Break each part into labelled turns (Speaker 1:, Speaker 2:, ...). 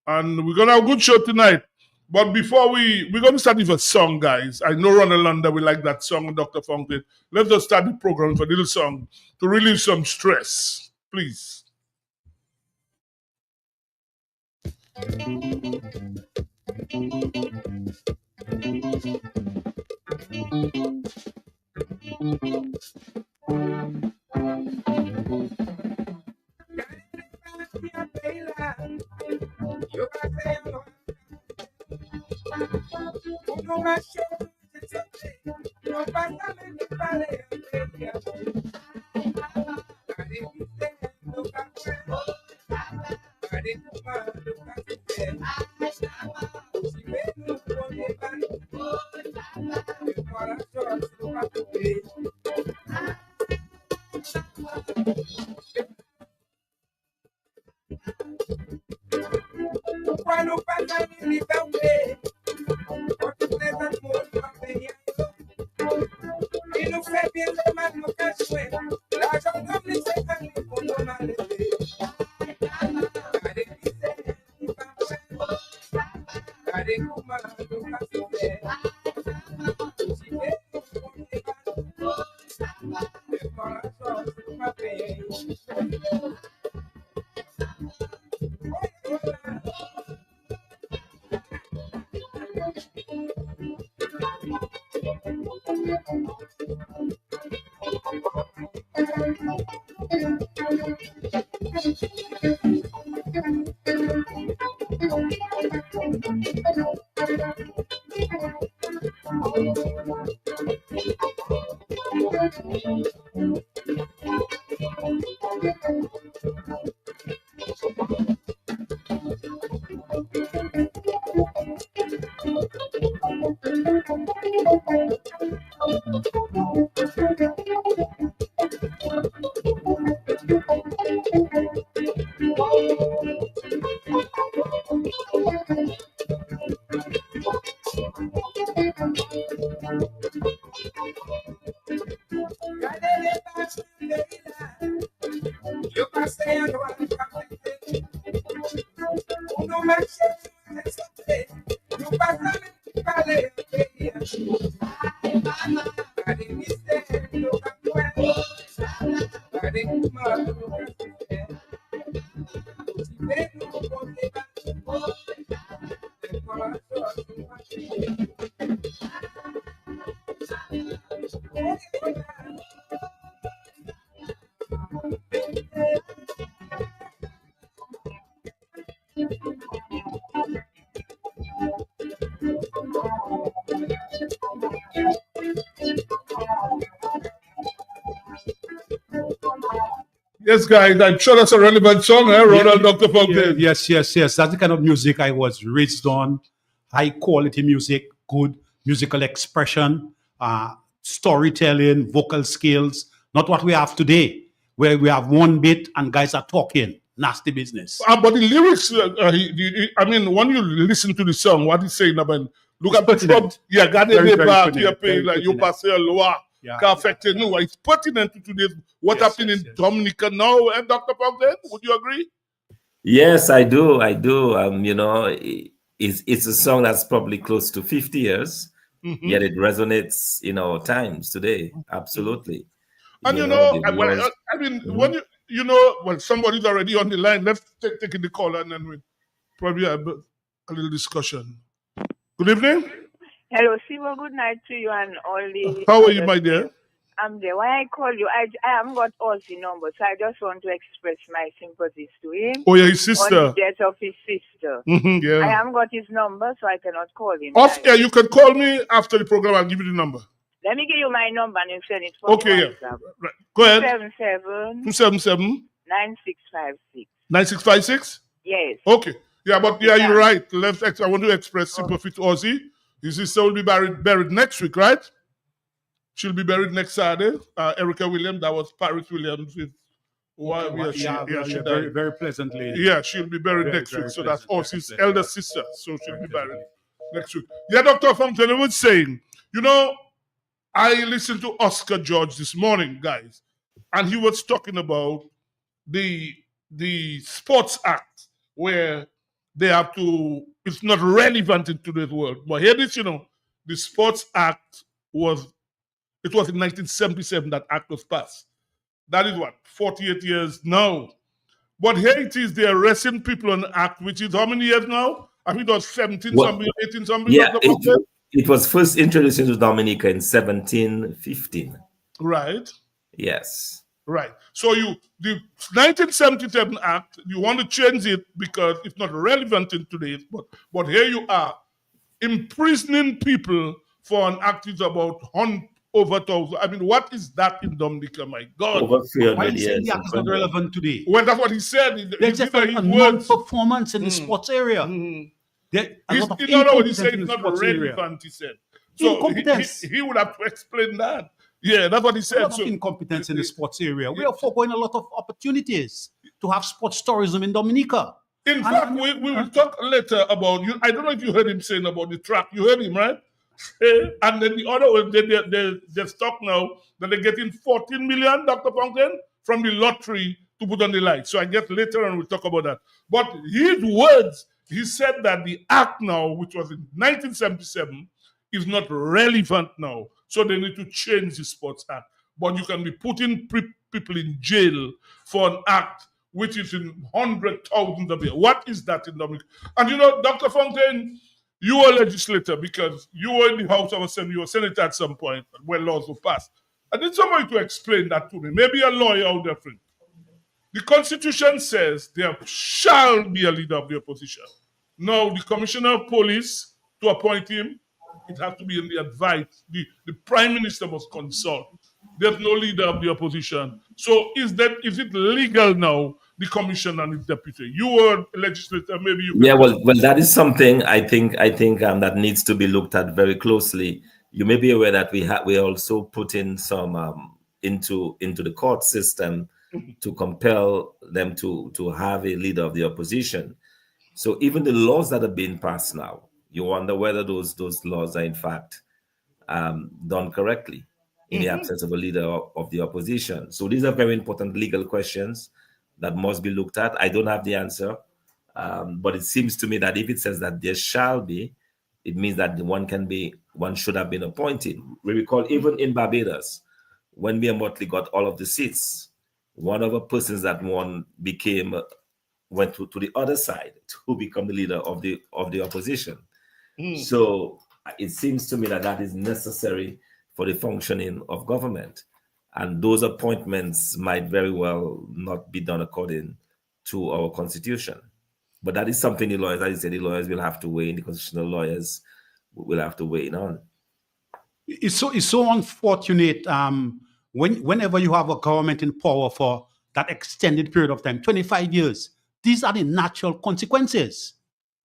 Speaker 1: And we're going to have a good show tonight. But before we're going to start with a song, guys. I know Ronald Landa will like that song and Dr. Funk did. Let's just start the program with a little song to relieve some stress. Please. Yes, guys, I'm sure that's a relevant song, Ronald, Dr. Funk did.
Speaker 2: Yes. That's the kind of music I was raised on. High quality music, good musical expression, storytelling, vocal skills. Not what we have today, where we have one bit and guys are talking. Nasty business.
Speaker 1: But the lyrics, I mean, when you listen to the song, what he's saying about, look at the yeah, gardez les bas, you pass a loi, affecte nous. It's pertinent to today's what happened in Dominica now, and Dr. Fogden, would you agree?
Speaker 3: Yes, I do. You know, it's a song that's probably close to 50 years, yet it resonates in our times today. Absolutely.
Speaker 1: And when when somebody's already on the line, let's take the call and then we probably have a little discussion. Good evening.
Speaker 4: Hello, Siva. Good night to you and all the.
Speaker 1: How are you, my dear?
Speaker 4: I'm there. Why I call you? I haven't got all the numbers, so I just want to express my sympathies to him.
Speaker 1: Oh, yeah, his sister.
Speaker 4: On the death of his sister.
Speaker 1: Yeah.
Speaker 4: I haven't got his number, so I cannot call him.
Speaker 1: Yeah, you can call me after the program. I'll give you the number.
Speaker 4: Let me give you my number and you send it for
Speaker 1: okay, yeah. Right. Go ahead. 277
Speaker 4: 9656.
Speaker 1: 9656?
Speaker 4: Yes.
Speaker 1: Okay. Yeah, but you're right. I want to express sympathy to Ozzy. His sister will be buried next week, right? She'll be buried next Saturday. Erica Williams, that was Paris Williams.
Speaker 2: Very, very pleasantly.
Speaker 1: Yeah, she'll be buried next week. So that's Ozzy's elder sister. So she'll be buried next week. Yeah, Dr. Fountain was saying, I listened to Oscar George this morning, guys, and he was talking about the Sports Act, where they have to, it's not relevant in today's world. But here this, the Sports Act it was in 1977 that act was passed. That is what, 48 years now. But here it is, they're arresting people on the act, which is how many years now? I think it was 17 something, 18 something.
Speaker 3: Yeah, it was first introduced into Dominica in 1715.
Speaker 1: Right.
Speaker 3: Yes.
Speaker 1: Right. So the 1977 Act, you want to change it because it's not relevant in today's, but here you are imprisoning people for an act is about over 1,000. I mean, what is that in Dominica? My God.
Speaker 3: Over 300
Speaker 2: Why
Speaker 3: years.
Speaker 2: the act is not relevant today?
Speaker 1: Well, that's what he said.
Speaker 2: There's just a non-performance in the sports area.
Speaker 1: In
Speaker 2: Other
Speaker 1: words, he said it's not relevant, he said. So
Speaker 2: incompetence.
Speaker 1: He would have to explain that. Yeah, that's what he said.
Speaker 2: A lot of incompetence in the sports area. We are foregoing a lot of opportunities to have sports tourism in Dominica.
Speaker 1: In fact, we will talk later about you. I don't know if you heard him saying about the track. You heard him, right? And then the other one, they're stuck now that they're getting 14 million, Dr. Fountain, from the lottery to put on the light. So I guess later on we'll talk about that. But his words, he said that the act now, which was in 1977, is not relevant now. So they need to change the Sports Act. But you can be putting people in jail for an act which is in 100,000 of years. What is that in Dominica? And Dr. Fountain, you were a legislator because you were in the House of Assembly, you were senator at some point when laws were passed. I need somebody to explain that to me. Maybe a lawyer out there. The Constitution says there shall be a leader of the opposition. Now, the Commissioner of Police, to appoint him, it has to be in the advice. The Prime Minister must consult. There's no leader of the opposition. So is it legal now, the commission and its deputy? You were a legislator, maybe you can...
Speaker 3: Yeah, well, that is something I think that needs to be looked at very closely. You may be aware that we also put in some into the court system to compel them to have a leader of the opposition. So even the laws that are being passed now, you wonder whether those laws are in fact done correctly in the absence of a leader of the opposition. So these are very important legal questions that must be looked at. I don't have the answer, but it seems to me that if it says that there shall be, it means that one should have been appointed. We recall even in Barbados, when Mayor Motley got all of the seats, one of the persons that won went to the other side to become the leader of the opposition. So it seems to me that is necessary for the functioning of government. And those appointments might very well not be done according to our constitution. But that is something the lawyers, as you said, the lawyers will have to weigh in, the constitutional lawyers will have to weigh in on.
Speaker 2: It's so unfortunate whenever you have a government in power for that extended period of time, 25 years, these are the natural consequences.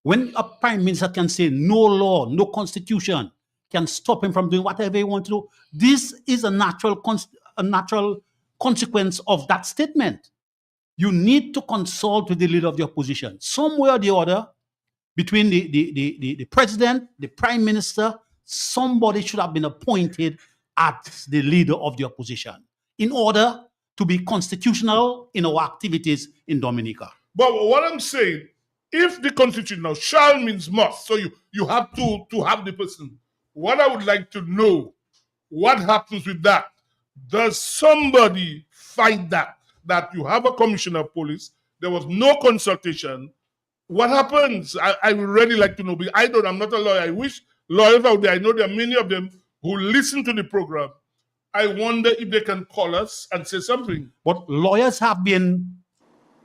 Speaker 2: When a prime minister can say no law, no constitution can stop him from doing whatever he wants to do, this is a natural consequence of that statement. You need to consult with the leader of the opposition. Somewhere or the other, between the president, the prime minister, somebody should have been appointed as the leader of the opposition in order to be constitutional in our activities in Dominica.
Speaker 1: But what I'm saying, if the constitution now shall means must, so you have to have the person. What I would like to know, what happens with that? Does somebody fight that you have a commissioner of police, there was no consultation? What happens? I would really like to know. I'm not a lawyer. I wish lawyers out there, I know there are many of them who listen to the program. I wonder if they can call us and say something.
Speaker 2: But lawyers have been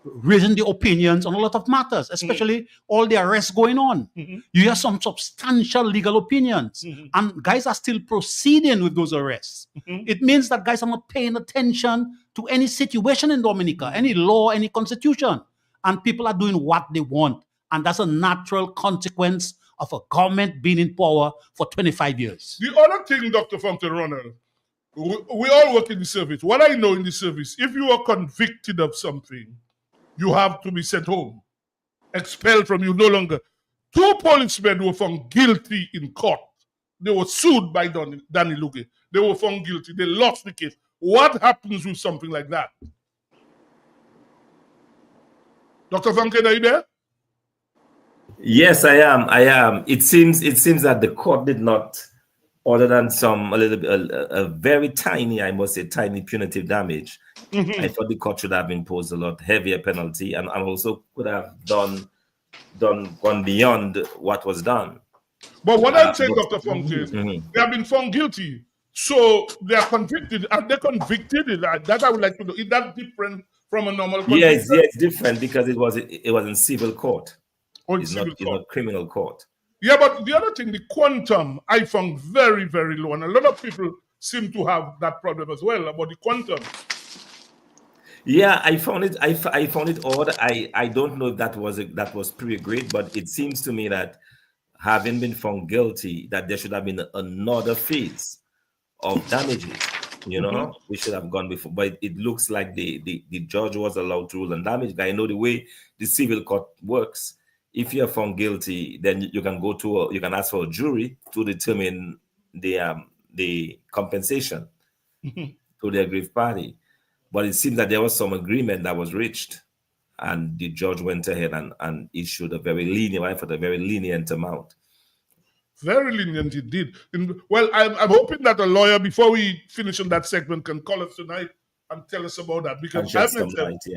Speaker 2: raising the opinions on a lot of matters, especially all the arrests going on. You hear some substantial legal opinions, and guys are still proceeding with those arrests. It means that guys are not paying attention to any situation in Dominica, any law, any constitution, and people are doing what they want. And that's a natural consequence of a government being in power for 25 years.
Speaker 1: The other thing, Dr. Fountain Ronald, we all work in the service. What I know in the service, if you are convicted of something, you have to be sent home, expelled from you no longer. 2 policemen were found guilty in court. They were sued by Danny Luque. They were found guilty. They lost the case. What happens with something like that? Dr. Fountain, are you there?
Speaker 3: Yes, I am. I am. It seems that the court did not, other than a very tiny, I must say, tiny punitive damage. I thought the court should have imposed a lot heavier penalty, and also could have gone beyond what was done.
Speaker 1: But what I'm saying, Dr. Funk, is they have been found guilty. So they are convicted. Are they convicted? That I would like to know. Is that different from a normal conviction?
Speaker 3: Yes, it's different because it was in civil court. It's not criminal court.
Speaker 1: Yeah, but the other thing, the quantum, I found very, very low. And a lot of people seem to have that problem as well about the quantum.
Speaker 3: Yeah, I found it odd. I don't know if that was pretty great, but it seems to me that having been found guilty, that there should have been another phase of damages. You know, we should have gone before, but it looks like the judge was allowed to rule on damage. I know the way the civil court works. If you're found guilty, then you can you can ask for a jury to determine the compensation to the aggrieved party. But it seems that there was some agreement that was reached, and the judge went ahead and issued a very lenient amount.
Speaker 1: Very lenient indeed. Well, I'm hoping that a lawyer, before we finish on that segment, can call us tonight and tell us about that, because I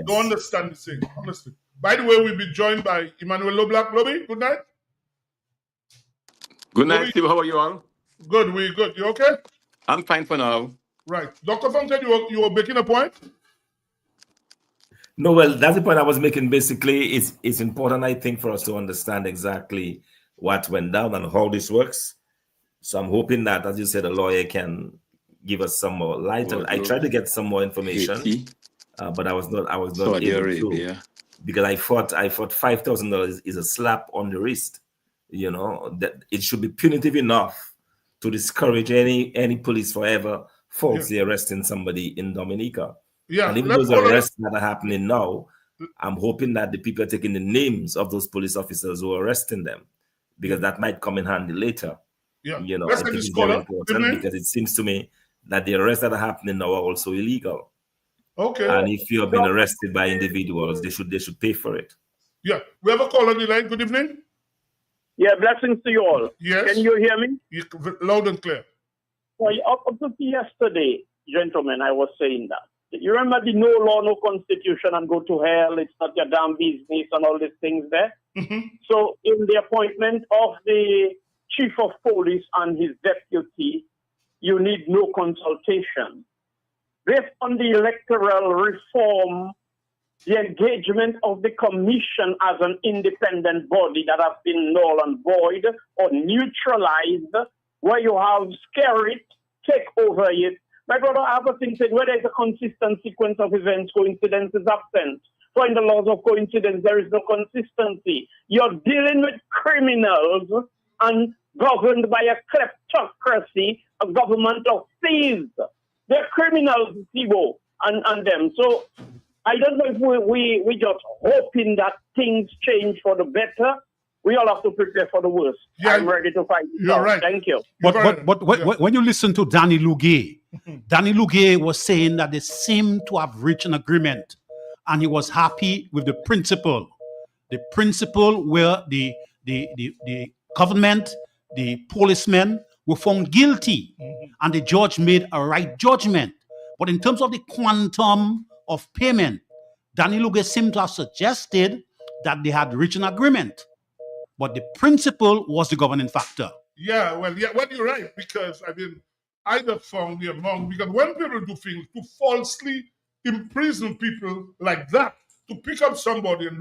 Speaker 1: don't understand this thing, honestly. By the way, we'll be joined by Emmanuel Loblack. Lobby, good night.
Speaker 5: Good night, Steve. How are you all?
Speaker 1: Good, we're good. You okay?
Speaker 5: I'm fine for now.
Speaker 1: Right. Dr. Fountain, you were making a point?
Speaker 3: No, well, that's the point I was making. Basically, it's important, I think, for us to understand exactly what went down and how this works. So I'm hoping that, as you said, a lawyer can give us some more light. And I tried to get some more information, but I was not able to, because I thought $5,000 is a slap on the wrist. You know, that it should be punitive enough to discourage any police forever falsely arresting somebody in Dominica.
Speaker 1: Yeah,
Speaker 3: and even those arrests that are happening now, I'm hoping that the people are taking the names of those police officers who are arresting them, because that might come in handy later.
Speaker 1: Yeah,
Speaker 3: you know, I think it's very important, because it seems to me that the arrests that are happening now are also illegal.
Speaker 1: Okay.
Speaker 3: And if you have been arrested by individuals, they should pay for it.
Speaker 1: Yeah, we have a call on the line. Good evening.
Speaker 6: Yeah, blessings to you all.
Speaker 1: Yes.
Speaker 6: Can you hear me?
Speaker 1: Loud and clear.
Speaker 6: Well, up to yesterday, gentlemen, I was saying that. You remember the no law, no constitution, and go to hell, it's not your damn business, and all these things there? So in the appointment of the chief of police and his deputy, you need no consultation. Based on the electoral reform, the engagement of the commission as an independent body that has been null and void or neutralized, where you have Skerrit take over it. My brother, I have a thing saying, where there is a consistent sequence of events, coincidence is absent. So in the laws of coincidence, there is no consistency. You're dealing with criminals and governed by a kleptocracy, a government of thieves. They're criminals, Sibo, and them. So I don't know if we just hoping that things change for the better. We all have to prepare for the worst. Yeah, I'm ready to fight.
Speaker 1: You're right.
Speaker 6: Thank you.
Speaker 2: But when you listen to Danny Lugay, Danny Lugay was saying that they seem to have reached an agreement, and he was happy with the principle. The principle where the government, the policemen were found guilty, and the judge made a right judgment. But in terms of the quantum of payment, Danny Lugay seemed to have suggested that they had reached an agreement. But the principle was the governing factor.
Speaker 1: Yeah, well, you're right, because I mean, I just found the amount, because when people do things to falsely imprison people like that, to pick up somebody and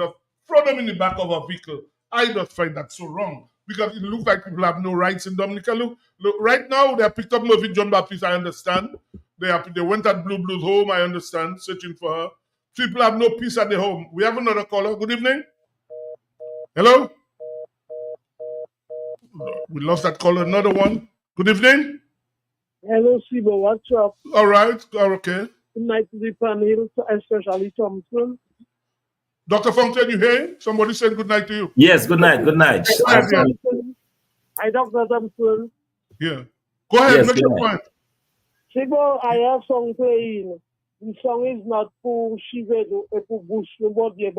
Speaker 1: throw them in the back of a vehicle, I just find that so wrong, because it looks like people have no rights in Dominica. Look, right now they have picked up Murphy John Baptiste, I understand. They went at Blue Blue's home, I understand, searching for her. People have no peace at their home. We have another caller. Good evening. Hello? We lost that caller. Another one. Good evening.
Speaker 7: Hello, Sibo. What's up?
Speaker 1: All right. Okay.
Speaker 7: Good night to the panel, especially Thompson.
Speaker 1: Dr. Fountain, you hear? Somebody said good night to you.
Speaker 3: Yes, good night. Good night.
Speaker 7: Hi, Dr. Thompson.
Speaker 1: Yeah. Go ahead. Yes, make your point.
Speaker 7: Sibo, I have song playing. The song is not for Shivedo, it's for Bush, nobody.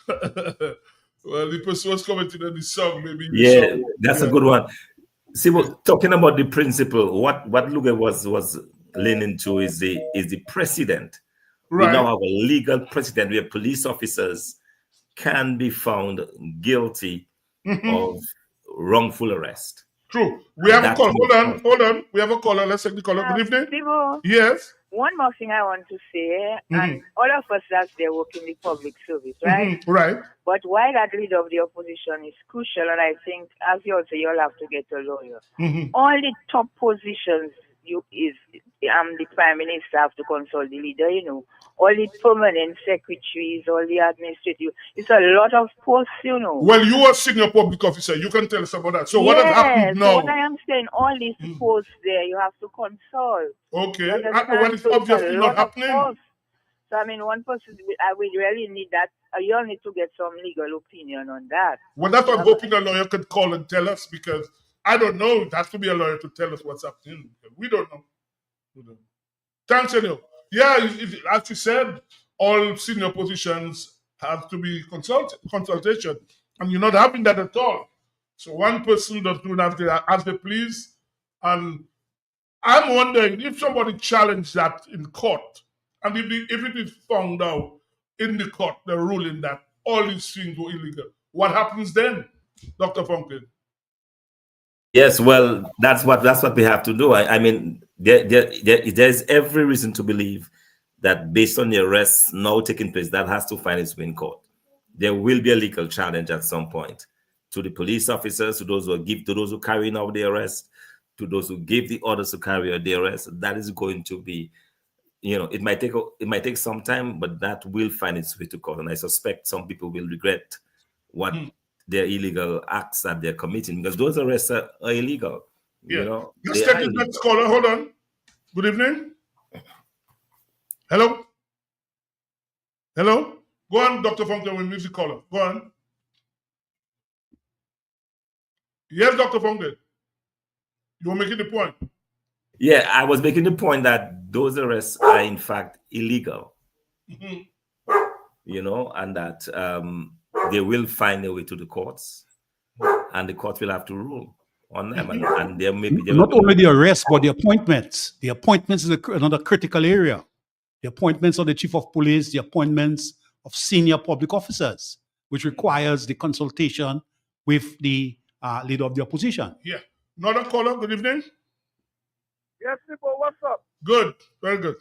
Speaker 1: Well, the person was commenting on the song, maybe.
Speaker 3: Yeah, that's a good one. See, talking about the principle, what Luger was leaning to is the precedent.
Speaker 1: Right.
Speaker 3: We now have a legal precedent where police officers can be found guilty of wrongful arrest.
Speaker 1: True. We have a call. Hold on. We have a caller. Let's take the caller. Good evening.
Speaker 4: Steve-O,
Speaker 1: Yes.
Speaker 4: one more thing I want to say, and all of us that's there work in the public service, right?
Speaker 1: Right.
Speaker 4: But why that leader of the opposition is crucial, and I think, as you also, you'll have to get a lawyer. All the top positions the prime minister have to consult the leader, all the permanent secretaries, all the administrative, it's a lot of posts,
Speaker 1: Well, you are senior public officer, you can tell us about that. So what has happened now?
Speaker 4: So what I am saying, all these posts there, you have to consult.
Speaker 1: Okay, well, it's obviously not happening.
Speaker 4: So, I mean, one person, we really need that. You all need to get some legal opinion on that.
Speaker 1: Well, that's what I'm hoping a lawyer could call and tell us, because I don't know. It has to be a lawyer to tell us what's happening. We don't know. Thanks, Senor. Yeah, as you said, all senior positions have to be consultation, and you're not having that at all. So one person does not have to as they please, and I'm wondering if somebody challenged that in court, and if it is found out in the court, the ruling that all these things were illegal, what happens then, Dr. Franklin?
Speaker 3: Yes, well, that's what we have to do. I mean, there's every reason to believe that based on the arrests now taking place, that has to find its way in court. There will be a legal challenge at some point to the police officers, to those who carry out the arrest, to those who give the orders to carry out the arrest. That is going to be, it might take some time, but that will find its way to court. And I suspect some people will regret what their illegal acts that they're committing, because those arrests are illegal.
Speaker 1: Yeah. Let's take the next caller. Hold on. Good evening. Hello. Hello. Go on, Dr. Funke, we'll leave the caller. Go on. Yes, Dr. Funke. You were making the point.
Speaker 3: Yeah, I was making the point that those arrests are in fact illegal. And that they will find a way to the courts, and the court will have to rule on them. And there may be
Speaker 2: not only the arrest, but the appointments. The appointments is another critical area. The appointments of the chief of police, the appointments of senior public officers, which requires the consultation with the leader of the opposition.
Speaker 1: Yeah. Another caller. Good evening.
Speaker 7: Yes, people. What's up?
Speaker 1: Good. Very good.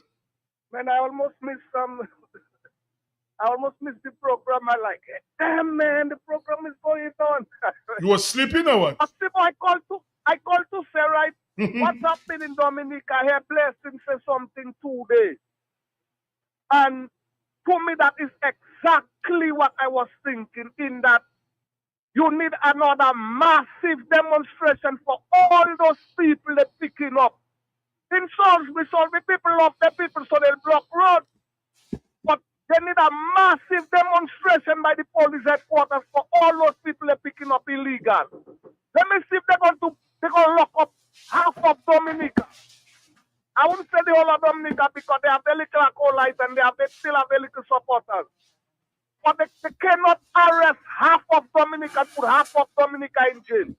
Speaker 7: Man, I almost missed the program. I like it. Damn, man, the program is going on.
Speaker 1: You were sleeping or what?
Speaker 7: I called to say, right, what's happening in Dominica? I hear Blessing say something today. And to me, that is exactly what I was thinking, in that you need another massive demonstration for all those people they're picking up. In Salisbury, people love the people, so they'll block roads. But they need a massive demonstration by the police headquarters for all those people they're picking up illegal. Let me see if they're going to lock up half of Dominica. I wouldn't say the whole of Dominica, because they have the little acolytes and they still have the little supporters. But they cannot arrest half of Dominica, put half of Dominica in jail.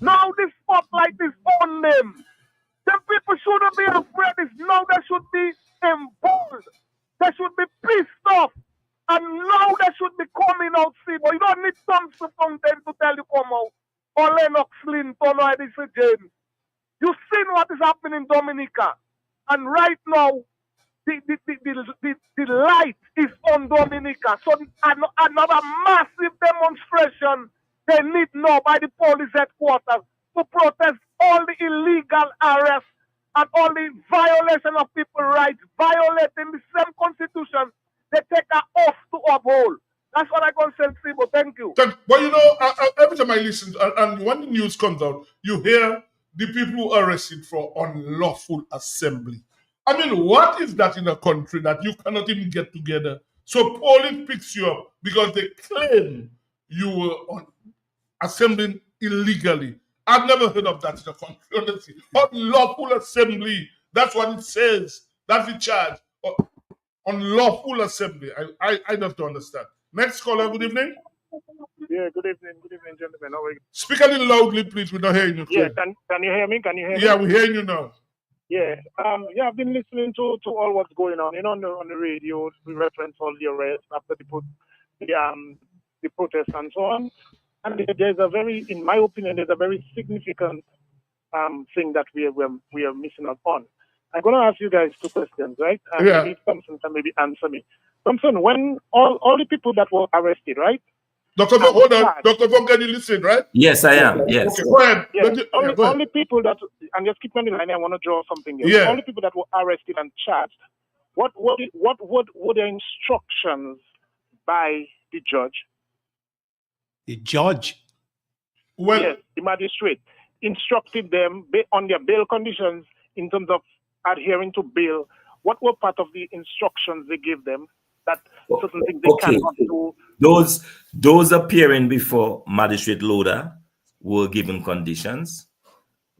Speaker 7: Now this spotlight is on them. Them people shouldn't be afraid. Now they should be emboldened. They should be pissed off. And now they should be coming out, see. But you don't need Thompson Fountain to tell you come out. Or Lennox Linton or Edison James. You've seen what is happening in Dominica. And right now, the light is on Dominica. So another massive demonstration they need now by the police headquarters to protest all the illegal arrests and all the violation of people's rights, violating the same constitution they take an oath to uphold. That's what I can say, Sibo. Thank you.
Speaker 1: Well, every time I listen, and when the news comes out, you hear the people who are arrested for unlawful assembly. I mean, what is that in a country that you cannot even get together? So police picks you up because they claim you were assembling illegally. I've never heard of that in a country, honestly. Unlawful assembly. That's what it says. That's the charge. Unlawful assembly. I just don't understand. Next caller, good evening.
Speaker 7: Yeah, good evening, gentlemen. How are you?
Speaker 1: Speak a little loudly, please. We're not hearing you.
Speaker 7: Yeah, can you hear me? Can you hear me?
Speaker 1: Yeah, we're hearing you now.
Speaker 7: Yeah, I've been listening to all what's going on. On the radio, we reference all the arrests after the protests and so on. And there's a very, in my opinion, there's a very significant thing that we are missing out on. I'm going to ask you guys two questions, right? And maybe Thompson can maybe answer me. Thompson, when all the people that were arrested, right?
Speaker 1: Dr. Von, hold on. Dr. Von, can you listen, right?
Speaker 3: Yes, I am. Yes.
Speaker 1: Okay, go ahead.
Speaker 7: Yeah, only people that, and just keep on the line, I want to draw something here.
Speaker 1: Yeah.
Speaker 7: Only people that were arrested and charged, what were the instructions by the judge?
Speaker 2: The judge?
Speaker 1: Well,
Speaker 7: yes, the magistrate instructed them on their bail conditions in terms of adhering to bail. What were part of the instructions they gave them that certain things they cannot do?
Speaker 3: Those appearing before Magistrate Loader were given conditions.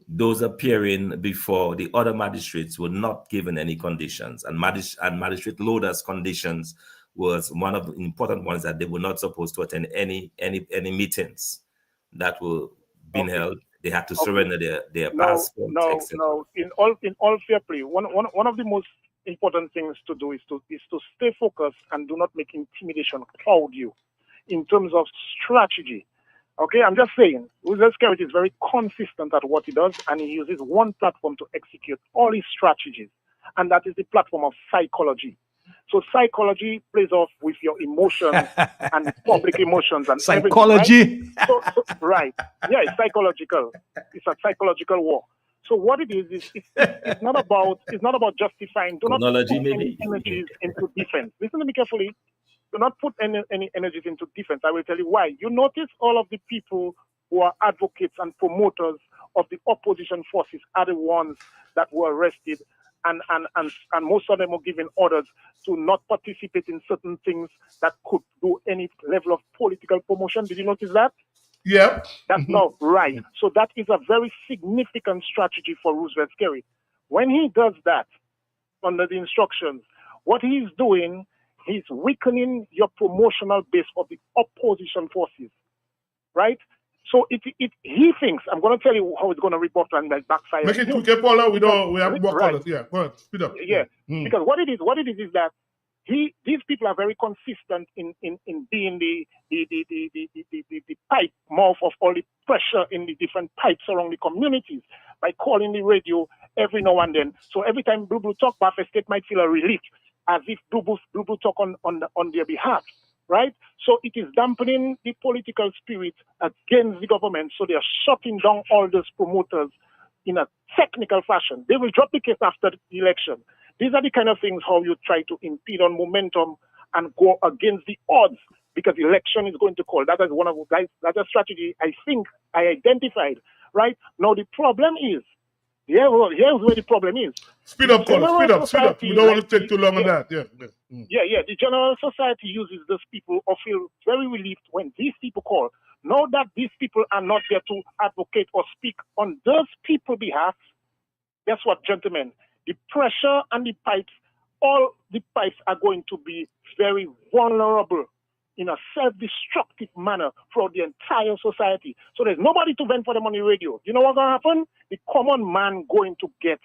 Speaker 3: Those appearing before the other magistrates were not given any conditions. And Magistrate Loader's conditions was one of the important ones, that they were not supposed to attend any meetings that were being held. They had to surrender their passports.
Speaker 7: No. In all fair play, one of the most important things to do is to stay focused and do not make intimidation cloud you in terms of strategy. Okay, I'm just saying, Roosevelt Security is very consistent at what he does, and he uses one platform to execute all his strategies, and that is the platform of psychology. So psychology plays off with your emotions and public emotions and
Speaker 2: psychology.
Speaker 7: Right? Right. Yeah, it's psychological. It's a psychological war. So what it is it's not about justifying. Do not put any energies into defense. Listen to me carefully. Do not put any energies into defense. I will tell you why. You notice all of the people who are advocates and promoters of the opposition forces are the ones that were arrested, and most of them were given orders to not participate in certain things that could do any level of political promotion. Did you notice that?
Speaker 1: Yeah.
Speaker 7: That's not right. So that is a very significant strategy for Roosevelt Scary. When he does that under the instructions, what he's doing, he's weakening your promotional base of the opposition forces, right? So he thinks, I'm going to tell you how it's going to report and backfire.
Speaker 1: Make it quick, Paula. We have more callers. Yeah, go ahead. Speed up.
Speaker 7: Yeah. Because what it is that these people are very consistent in being the pipe mouth of all the pressure in the different pipes around the communities by calling the radio every now and then. So every time Blue Blue talk, Bath Estate might feel a relief, as if Blue Blue talk on their behalf, right? So it is dampening the political spirit against the government. So they are shutting down all those promoters in a technical fashion. They will drop the case after the election. These are the kind of things how you try to impede on momentum and go against the odds, because the election is going to call. That is one of that's a strategy I think I identified, right? Now the problem is, here's where the problem is.
Speaker 1: Speed up, caller. Speed up. We don't want to take too long on that. Yeah.
Speaker 7: Yeah. The general society uses those people or feel very relieved when these people call. Know that these people are not there to advocate or speak on those people's behalf. Guess what, gentlemen? The pressure and the pipes, all the pipes are going to be very vulnerable in a self-destructive manner for the entire society. So there's nobody to vent for them on the radio. You know what's going to happen? The common man going to get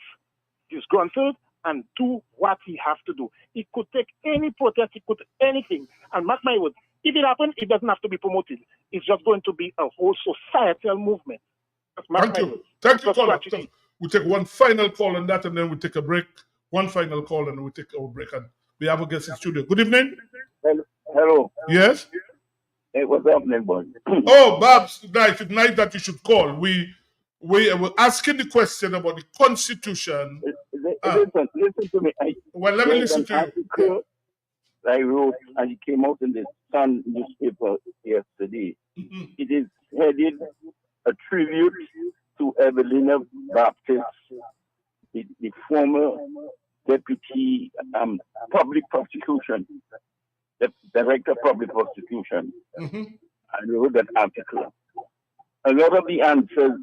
Speaker 7: disgruntled and do what he has to do. It could take any protest, it could take anything. And mark my words, if it happens, it doesn't have to be promoted. It's just going to be a whole societal movement.
Speaker 1: Thank you, caller. We'll take one final call on that, and then we'll take a break. One final call, and we'll take our break. And we have a guest in studio. Good evening.
Speaker 8: Hello.
Speaker 1: Yes?
Speaker 8: Hey, what's happening, boy?
Speaker 1: Oh, Babs, nice. It's nice that you should call. We were asking the question about the Constitution.
Speaker 8: Listen to me.
Speaker 1: Let me listen to you.
Speaker 8: I wrote, and it came out in the Sun newspaper yesterday.
Speaker 1: Mm-hmm.
Speaker 8: It is headed a tribute to Evelina Baptist, the former deputy public prosecution, the director of public prosecution.
Speaker 1: Mm-hmm.
Speaker 8: I wrote that article. A lot of the answers,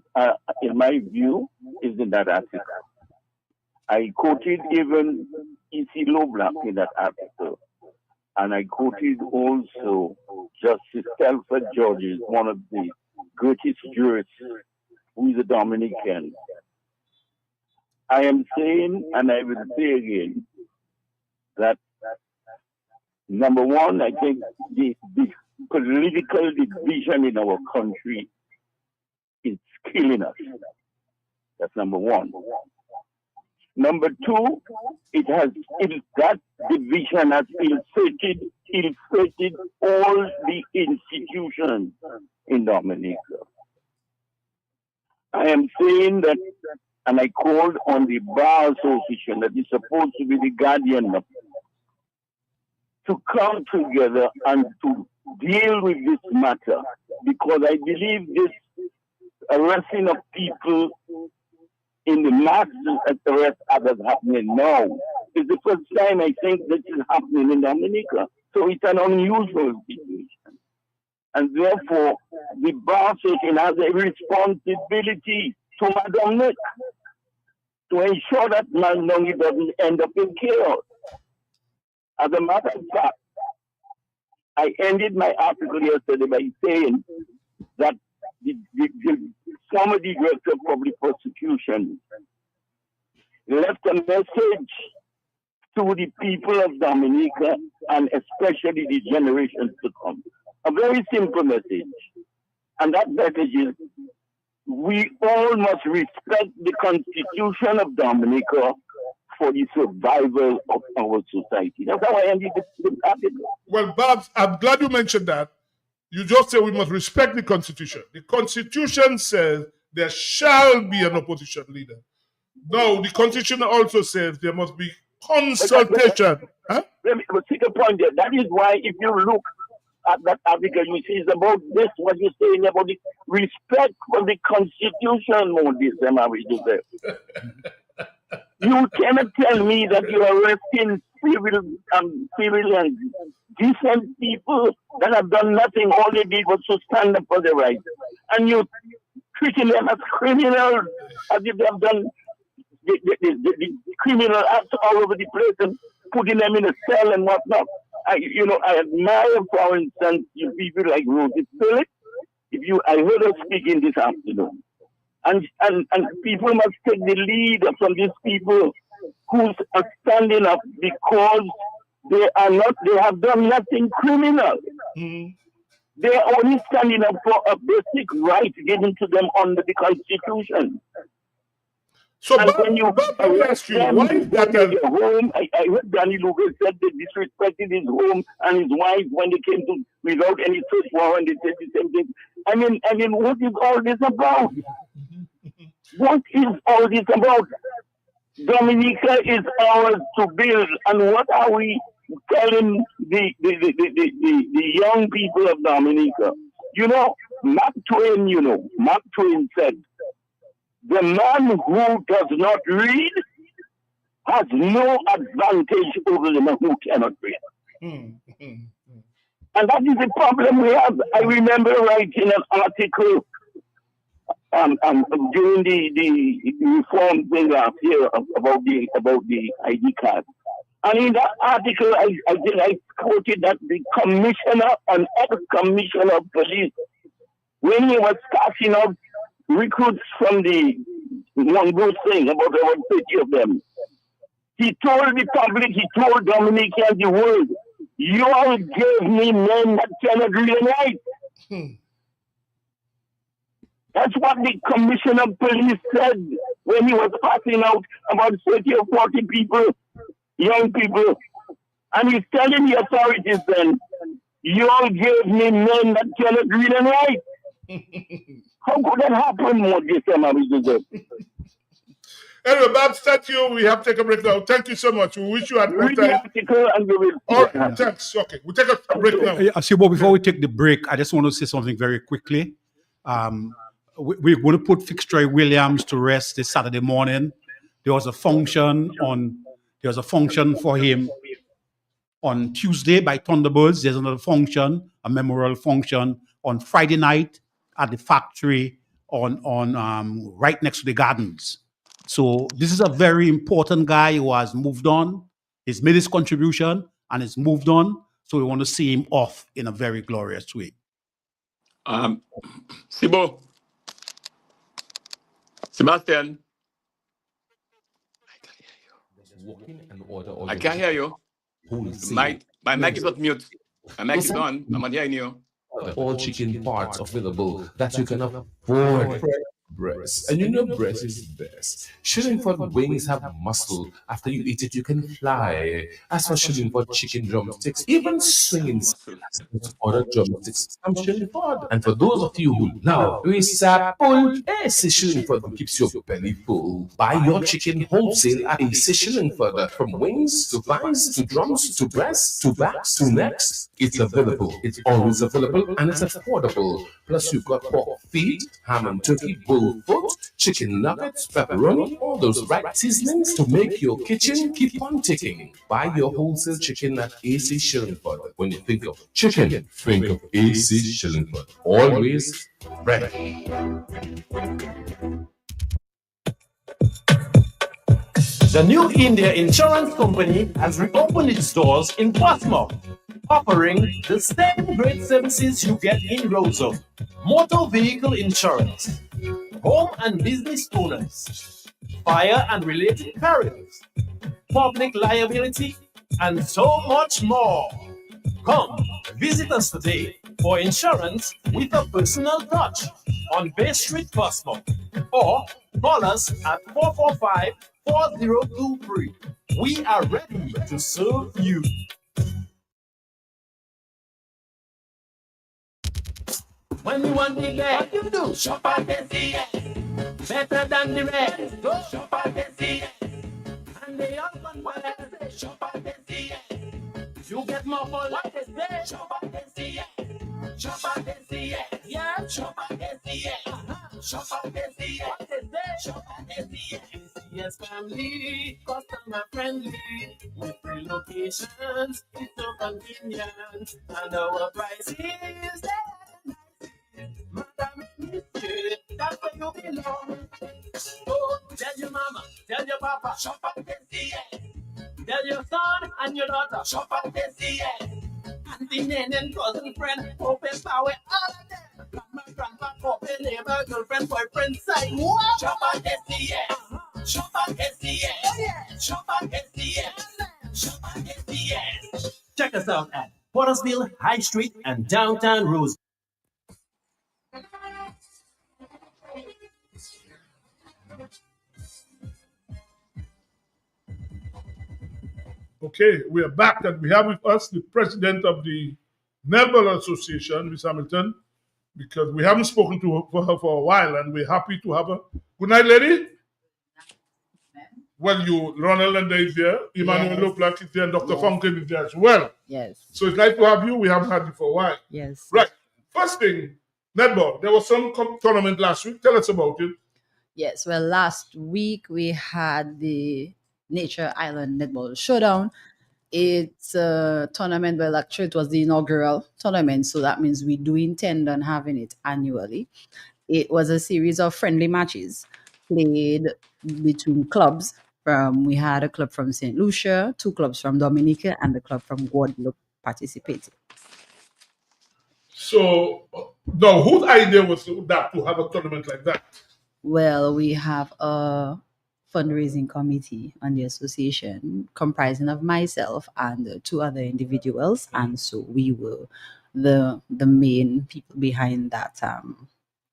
Speaker 8: in my view, is in that article. I quoted even E.C. Loeblack in that article. And I quoted also Justice Telford George is one of the greatest jurists who is a Dominican. I am saying, and I will say again, that number one, I think the political division in our country is killing us. That's number one. Number two, that division has infiltrated all the institutions in Dominica. I am saying that, and I called on the Bar Association that is supposed to be the guardian to come together and to deal with this matter, because I believe this arresting of people in the mass arrest others happening now is the first time I think this is happening in Dominica. So it's an unusual situation. And therefore, the Bar Association has a responsibility to Madam Nick to ensure that Mandongi doesn't end up in chaos. As a matter of fact, I ended my article yesterday by saying that the former director of public prosecution left a message to the people of Dominica and especially the generations to come. A very simple message. And that message is, we all must respect the Constitution of Dominica for the survival of our society. That's how I ended the article.
Speaker 1: Well, Babs, I'm glad you mentioned that. You just said we must respect the Constitution. The Constitution says there shall be an opposition leader. No, the Constitution also says there must be consultation.
Speaker 8: Let me take a point there. That is why if you look at that article, you see it's about this, what you're saying about the respect for the Constitution, You cannot tell me that you are arresting civil and decent people that have done nothing. All they did was to stand up for their rights. And you treating them as criminals, as if they have done the criminal acts all over the place and putting them in a cell and whatnot. I admire, for instance, you people like Rosie Phillips. I heard her speaking this afternoon. And people must take the lead from these people who are standing up because they have done nothing criminal. Mm-hmm. They are only standing up for a basic right given to them under the Constitution.
Speaker 1: So, when you ask you, why is that
Speaker 8: home? I heard Danny Lucas said they disrespected his home and his wife when they came to without any search warrant. They said the same thing. I mean, what is all this about? What is all this about? Dominica is ours to build, and what are we telling the young people of Dominica? Mark Twain said, the man who does not read has no advantage over the man who cannot read. And that is the problem we have. I remember writing an article during the reform thing last year about the ID card. And in that article, I quoted that the commissioner, an ex-commissioner of police, when he was passing out recruits from the one good thing about 50 of them, he told the public, he told Dominicans the world, you all gave me men that cannot read and write. That's what the commissioner of police said when he was passing out about 30 or 40 people, young people. And he's telling the authorities then, you all gave me men that cannot read and write. How could that happen,
Speaker 1: Anyway, Babs, thank you. We have to take a break now. Thank you so much. We wish you had more time.
Speaker 8: And we will.
Speaker 1: All right, thanks. Okay, we'll take a break now.
Speaker 2: Before we take the break, I just want to say something very quickly. We're going to put Fitzroy Williams to rest this Saturday morning. There was a function for him on Tuesday by Thunderbirds. There's another function, a memorial function on Friday night at the factory on right next to the gardens. So this is a very important guy who has moved on. He's made his contribution and he's moved on. So we want to see him off in a very glorious way.
Speaker 5: Sibo. Sebastian. I can't hear you. My mic is not mute. My mic is on. I'm not hearing you.
Speaker 9: All chicken parts available that you can afford. Breast. And you know breast is best. Shillingford wings have muscle. After you eat it, you can fly. As for Shillingford chicken drumsticks, even swinging other drumsticks from Shillingford. And for those of you who love pull, AC Shillingford keeps your belly full. Buy your chicken wholesale at AC Shillingford. From wings to thighs to drums to breasts to backs to necks. It's available. It's always available and it's affordable. Plus you've got pork feet, ham and turkey, bull foot, chicken nuggets, pepperoni, all those right seasonings to make your kitchen keep on ticking. Buy your wholesale chicken at AC Shillingford. When you think of chicken, think of AC Shillingford. Always ready.
Speaker 10: The New India Insurance Company has reopened its doors in Portsmouth, offering the same great services you get in Roseau. Motor vehicle insurance, home and business owners, fire and related perils, public liability, and so much more. Come, visit us today for insurance with a personal touch on Bay Street, Portsmouth, or call us at 445-4023. We are ready to serve you. When you want the best, what you do? Shop at SCS. Better than the rest. Go shop at SCS. And they all want what I say. Shop at SCS. You get more for what they say. Shop at SCS. Shop at SCS. Yeah, shop at SCS. Shop at SCS. What they say. Shop at SCS. SCS family, customer friendly. With free locations, it's so convenient. And our prices there. That's where you belong. Oh, tell your mama, tell your papa, shop at SCS. Tell your son and your daughter, shop at SCS. Auntie, nene, and cousin, friend, open power, all of them. Grandma, open neighbor, girlfriend, boyfriend, side. Shop at SCS. Shop at SCS. Shop at SCS. Shop at SCS. Check us out at Pottersville, High Street, and downtown Rose.
Speaker 1: Okay, we are back and we have with us the president of the Netball Association, Miss Hamilton, because we haven't spoken to her for a while and we're happy to have her. Good night, lady. Well, Ronald Landa is there, Emmanuel Loplak is there, and Dr. Fountain is there as well.
Speaker 11: Yes.
Speaker 1: So it's nice to have you. We haven't had you for a while.
Speaker 11: Yes.
Speaker 1: Right. First thing, Netball. There was some tournament last week. Tell us about it.
Speaker 11: Yes. Well, last week we had the Nature Island Netball Showdown. It's a tournament. Well, actually, it was the inaugural tournament. So that means we do intend on having it annually. It was a series of friendly matches played between clubs. We had a club from St. Lucia, 2 clubs from Dominica, and the club from Guadeloupe participated.
Speaker 1: So, now, whose idea was that to have a tournament like that?
Speaker 11: Well, we have a fundraising committee on the association comprising of myself and 2 other individuals, and so we were the main people behind that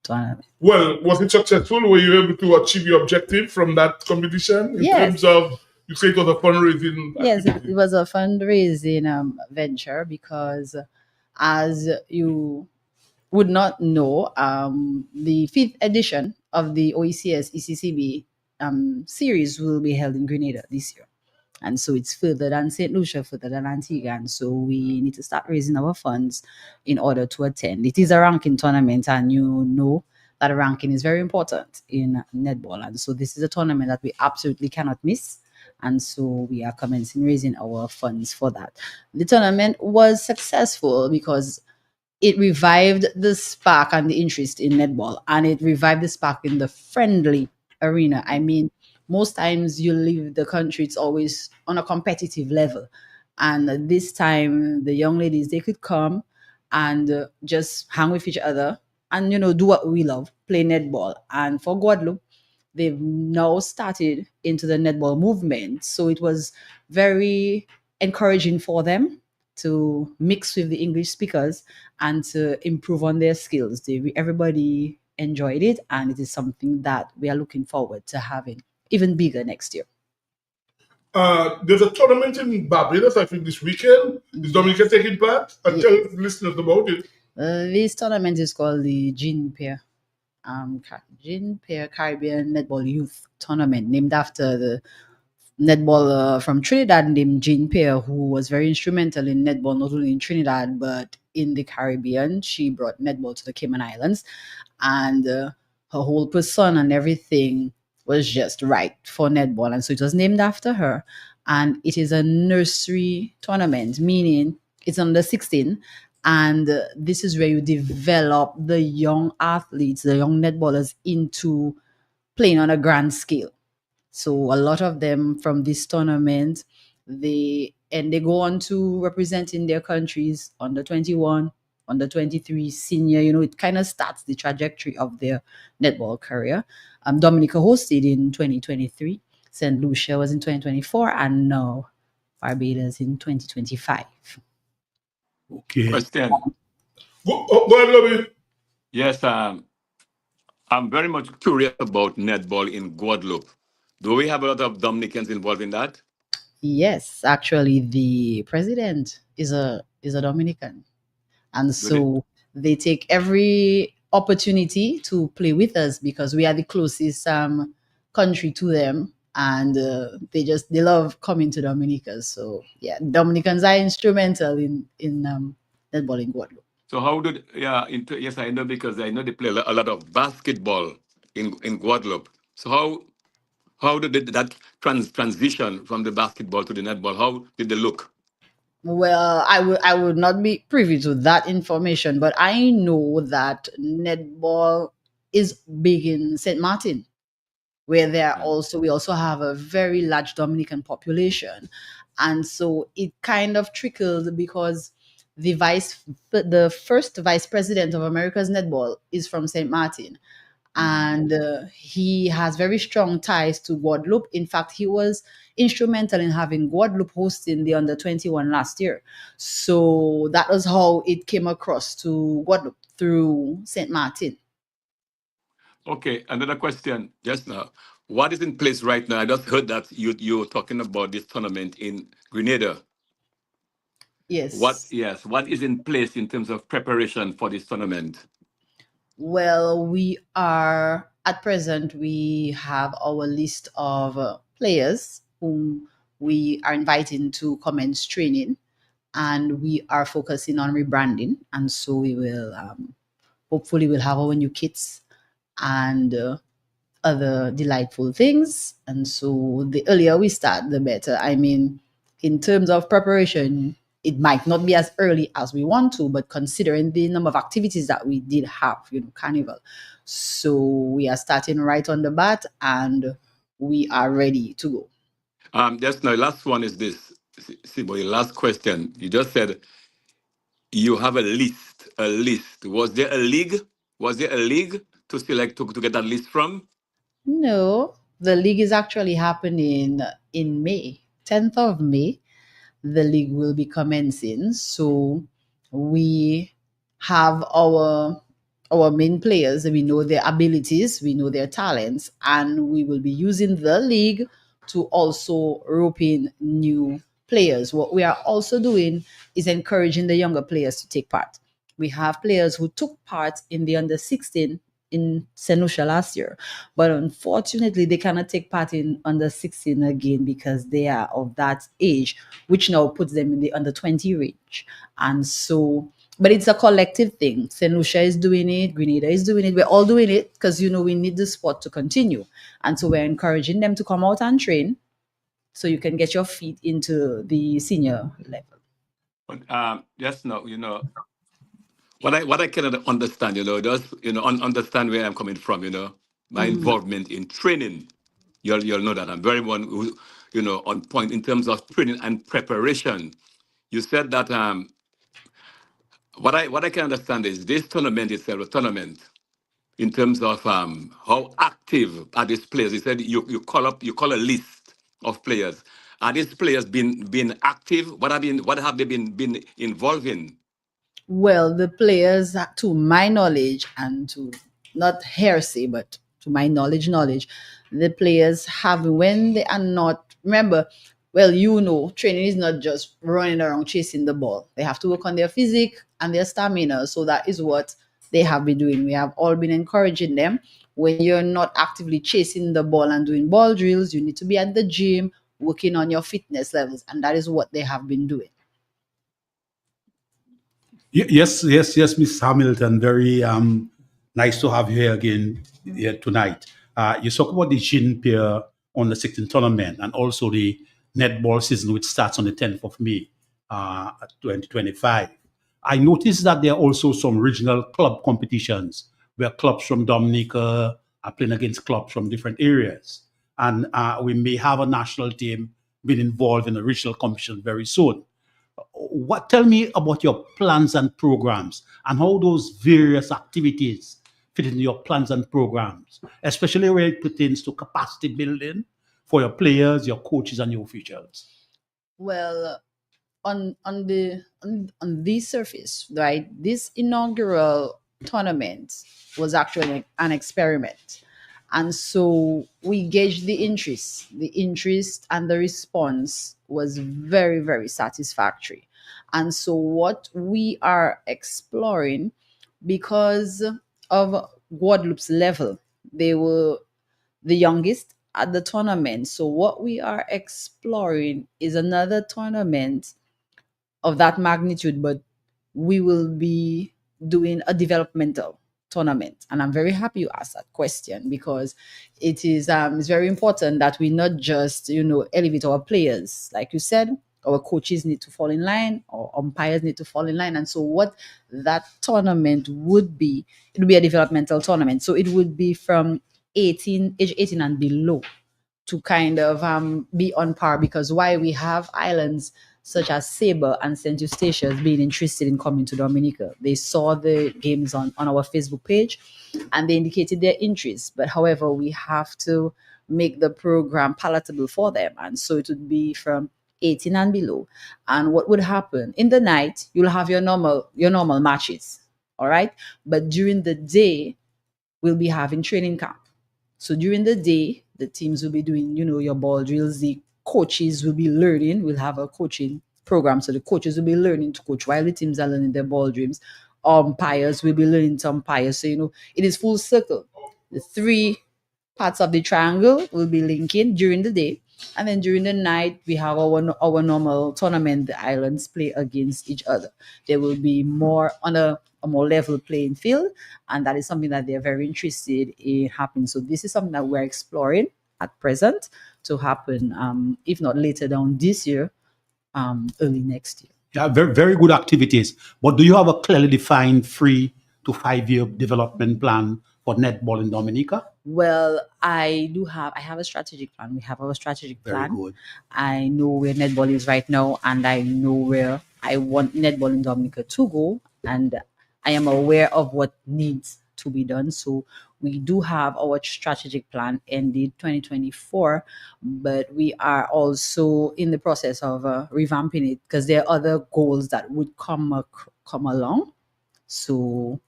Speaker 11: tournament.
Speaker 1: Well, was it successful? Were you able to achieve your objective from that competition in terms of, you say it was a fundraising?
Speaker 11: Yes, it was a fundraising venture because, as you would not know, the 5th edition of the OECS ECCB series will be held in Grenada this year. And so it's further than St. Lucia, further than Antigua. And so we need to start raising our funds in order to attend. It is a ranking tournament, and you know that ranking is very important in netball. And so this is a tournament that we absolutely cannot miss. And so we are commencing raising our funds for that. The tournament was successful because it revived the spark and the interest in netball, and it revived the spark in the friendly arena. I mean, most times you leave the country, it's always on a competitive level. And this time, the young ladies, they could come and just hang with each other and, do what we love, play netball. And for Guadeloupe, they've now started into the netball movement. So it was very encouraging for them to mix with the English speakers and to improve on their skills. Everybody enjoyed it, and it is something that we are looking forward to having even bigger next year.
Speaker 1: There's a tournament in Barbados, I think, this weekend. Is Dominica taking part? Tell listeners about it.
Speaker 11: This tournament is called the Jean Pierre Caribbean Netball Youth Tournament, named after the netball from Trinidad named Jean Pierre, who was very instrumental in netball, not only in Trinidad, but in the Caribbean. She brought netball to the Cayman Islands, and her whole person and everything was just right for netball. And so it was named after her. And it is a nursery tournament, meaning it's under 16. And this is where you develop the young athletes, the young netballers into playing on a grand scale. So a lot of them from this tournament, they go on to represent in their countries under 21, under 23, senior. It kind of starts the trajectory of their netball career. Dominica hosted in 2023. St. Lucia was in 2024, and now Barbados in 2025.
Speaker 2: Okay.
Speaker 5: Question.
Speaker 1: Go ahead, Lobby.
Speaker 5: Yes, I'm very much curious about netball in Guadeloupe. Do we have a lot of Dominicans involved in that?
Speaker 11: Yes, actually, the president is a Dominican, and so they take every opportunity to play with us because we are the closest country to them, and they love coming to Dominica. So yeah, Dominicans are instrumental in netball in Guadeloupe.
Speaker 5: So how did yes, I know, because I know they play a lot of basketball in Guadeloupe. So how did that transition from the basketball to the netball? How did they look?
Speaker 11: Well, I would not be privy to that information, but I know that netball is big in St. Martin, where we also have a very large Dominican population. And so it kind of trickled because the first vice president of America's netball is from St. Martin. And he has very strong ties to Guadeloupe. In fact, he was instrumental in having Guadeloupe hosting the under 21 last year. So that was how it came across to Guadeloupe through St. Martin.
Speaker 5: Okay, another question just now. What is in place right now? I just heard that you're talking about this tournament in Grenada.
Speaker 11: Yes.
Speaker 5: What is in place in terms of preparation for this tournament?
Speaker 11: Well, at present, we have our list of players whom we are inviting to commence training, and we are focusing on rebranding. And so we will, hopefully we'll have our new kits and other delightful things. And so the earlier we start, the better. I mean, in terms of preparation, it might not be as early as we want to, but considering the number of activities that we did have, Carnival. So we are starting right on the bat, and we are ready to go.
Speaker 5: Just now, last one is this. Boy, last question. You just said you have a list. Was there a league? To select to get that list from?
Speaker 11: No, the league is actually happening in May, 10th of May. The league will be commencing. So we have our main players. We know their abilities, we know their talents, and we will be using the league to also rope in new players. What we are also doing is encouraging the younger players to take part. We have players who took part in the under 16 in St. Lucia last year, but unfortunately they cannot take part in under 16 again because they are of that age, which now puts them in the under 20 range. And so, but it's a collective thing. St. Lucia is doing it, Grenada is doing it, we're all doing it because we need the sport to continue. And so we're encouraging them to come out and train so you can get your feet into the senior level.
Speaker 5: But just now, what I cannot understand, understand where I'm coming from, my involvement in training. You'll know that I'm very one who on point in terms of training and preparation. You said that what I can understand is this tournament is a tournament in terms of how active are these players. You said you call a list of players. Are these players been active? What have they been involved in?
Speaker 11: Well, the players, to my knowledge, and to not hearsay, but to my knowledge, the players have, when they are not, remember, well, training is not just running around chasing the ball. They have to work on their physique and their stamina. So that is what they have been doing. We have all been encouraging them. When you're not actively chasing the ball and doing ball drills, you need to be at the gym working on your fitness levels. And that is what they have been doing.
Speaker 2: Yes, Miss Hamilton. Very nice to have you here again here tonight. You talk about the Gin Pier on the 16th tournament and also the netball season, which starts on the 10th of May, 2025. I noticed that there are also some regional club competitions where clubs from Dominica are playing against clubs from different areas. And we may have a national team being involved in a regional competition very soon. Tell me about your plans and programs and how those various activities fit into your plans and programs, especially where it pertains to capacity building for your players, your coaches, and your officials.
Speaker 11: Well, on the surface, right, this inaugural tournament was actually an experiment. And so we gauged the interest. The interest and the response was very, very satisfactory. And so what we are exploring, because of Guadeloupe's level, they were the youngest at the tournament. So what we are exploring is another tournament of that magnitude, but we will be doing a developmental tournament. And I'm very happy you asked that question, because it is it's very important that we not just elevate our players. Like you said, our coaches need to fall in line, our umpires need to fall in line. And so what that tournament would be, it would be a developmental tournament. So it would be from age 18 and below, to kind of be on par, because why we have islands such as Sabre and St. Eustatius being interested in coming to Dominica. They saw the games on our Facebook page and they indicated their interest. But however, we have to make the program palatable for them. And so it would be from 18 and below. And what would happen? In the night, you'll have your normal matches. All right. But during the day, we'll be having training camp. So during the day, the teams will be doing, your ball drills. The coaches will be learning. We'll have a coaching program. So the coaches will be learning to coach while the teams are learning their ball drills. Umpires will be learning to umpire. So, it is full circle. The three parts of the triangle will be linking during the day. And then during the night, we have our normal tournament. The islands play against each other. There will be more on a more level playing field. And that is something that they're very interested in happening. So this is something that we're exploring at present to happen, if not later down this year, early next year.
Speaker 2: Yeah, very, very good activities. But do you have a clearly defined 3 to 5 year development plan for netball in Dominica?
Speaker 11: Well, I have a strategic plan. We have our strategic plan.
Speaker 2: Very good.
Speaker 11: I know where netball is right now, and I know where I want netball in Dominica to go, and I am aware of what needs to be done. So we do have our strategic plan ended 2024, but we are also in the process of revamping it, because there are other goals that would come along. So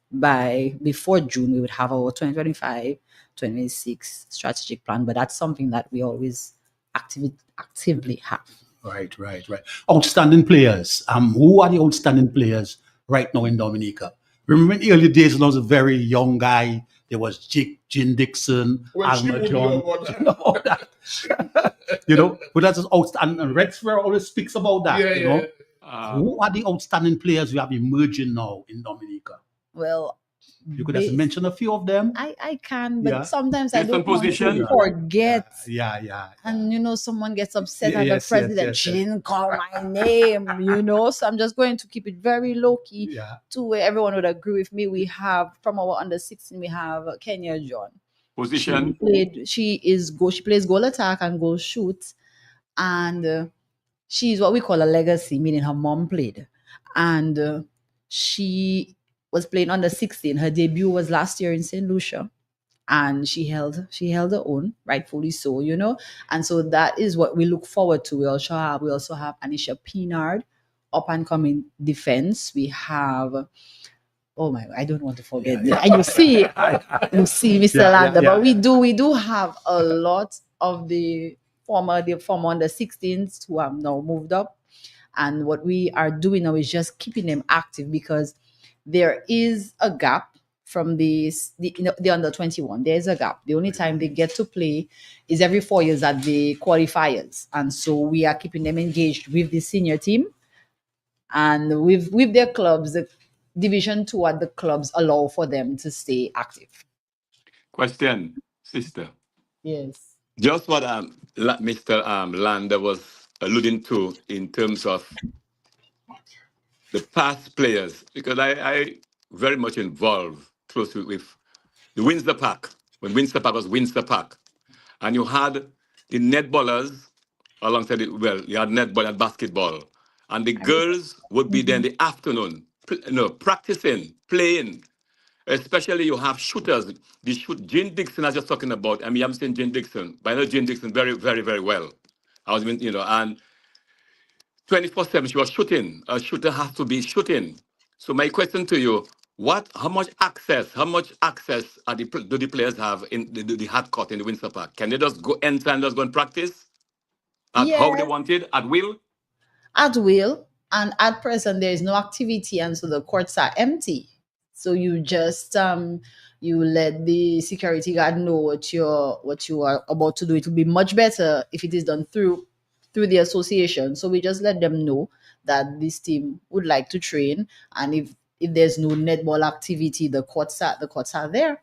Speaker 11: before June, we would have our 2025-26 strategic plan, but that's something that we always actively have.
Speaker 2: Right. Outstanding players. Who are the outstanding players right now in Dominica? Remember in the early days when I was a very young guy, there was Jin Dixon, Alma John, all that. But that's outstanding. And Rex Fair always speaks about that. Who are the outstanding players we have emerging now in Dominica?
Speaker 11: Well,
Speaker 2: you could just mention a few of them.
Speaker 11: I can, but sometimes I don't
Speaker 5: want
Speaker 11: to forget.
Speaker 2: Yeah.
Speaker 11: And someone gets upset at the president. She didn't call my name, So I'm just going to keep it very low key to where everyone would agree with me. We have from our under 16, we have Kenya John.
Speaker 5: Position.
Speaker 11: She plays goal attack and goal shoot. and she's what we call a legacy, meaning her mom played, and she was playing under 16. Her debut was last year in St. Lucia, and she held her own, rightfully so, and so that is what we look forward to. We also have Anisha Pinard, up and coming defense. We have, oh my, I don't want to forget. And you see Mr. Lander, but we do have a lot of the former under 16s who have now moved up, and what we are doing now is just keeping them active, because there is a gap from the under 21. There's a gap. The only time they get to play is every 4 years at the qualifiers, and so we are keeping them engaged with the senior team and with their clubs. The Division 2 at the clubs allow for them to stay active.
Speaker 5: Question, sister.
Speaker 11: Yes.
Speaker 5: Just what Mr. Lander was alluding to in terms of the past players, because I very much involved closely with the Windsor Park, when Windsor Park was Windsor Park. And you had the netballers alongside it. Well, you had netball and basketball. And the girls would be there in the afternoon, practicing, playing. Especially you have shooters. Jane Dixon, I was just talking about. I mean, I'm saying Jane Dixon, but I know Jane Dixon very, very, very well. And 24/7 she was shooting. A shooter has to be shooting. So my question to you: how much access do the players have in the hard court in the Windsor Park? Can they just go enter and just go and practice at how they wanted at will?
Speaker 11: At will, and at present there is no activity, and so the courts are empty. So you just you let the security guard know what you are about to do. It will be much better if it is done through the association. So we just let them know that this team would like to train, and if there's no netball activity, the courts are there,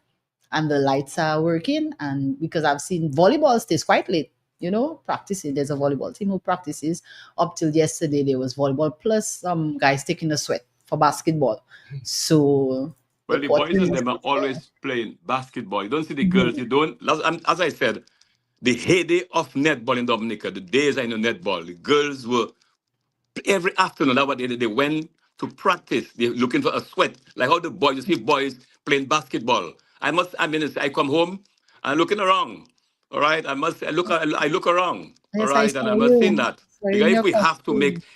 Speaker 11: and the lights are working. And because I've seen volleyball stays quite late, practicing. There's a volleyball team who practices up till yesterday. There was volleyball plus some guys taking a sweat for basketball. So
Speaker 5: well, the boys and them are always playing basketball. You don't see the girls. You don't. As I said, the heyday of netball in Dominica, the days I know netball, the girls were every afternoon. That's what they went to practice. They're looking for a sweat, like how the boys. You see boys playing basketball. I come home and looking around. All right, I look around.
Speaker 11: Yes,
Speaker 5: all right, and I must say that because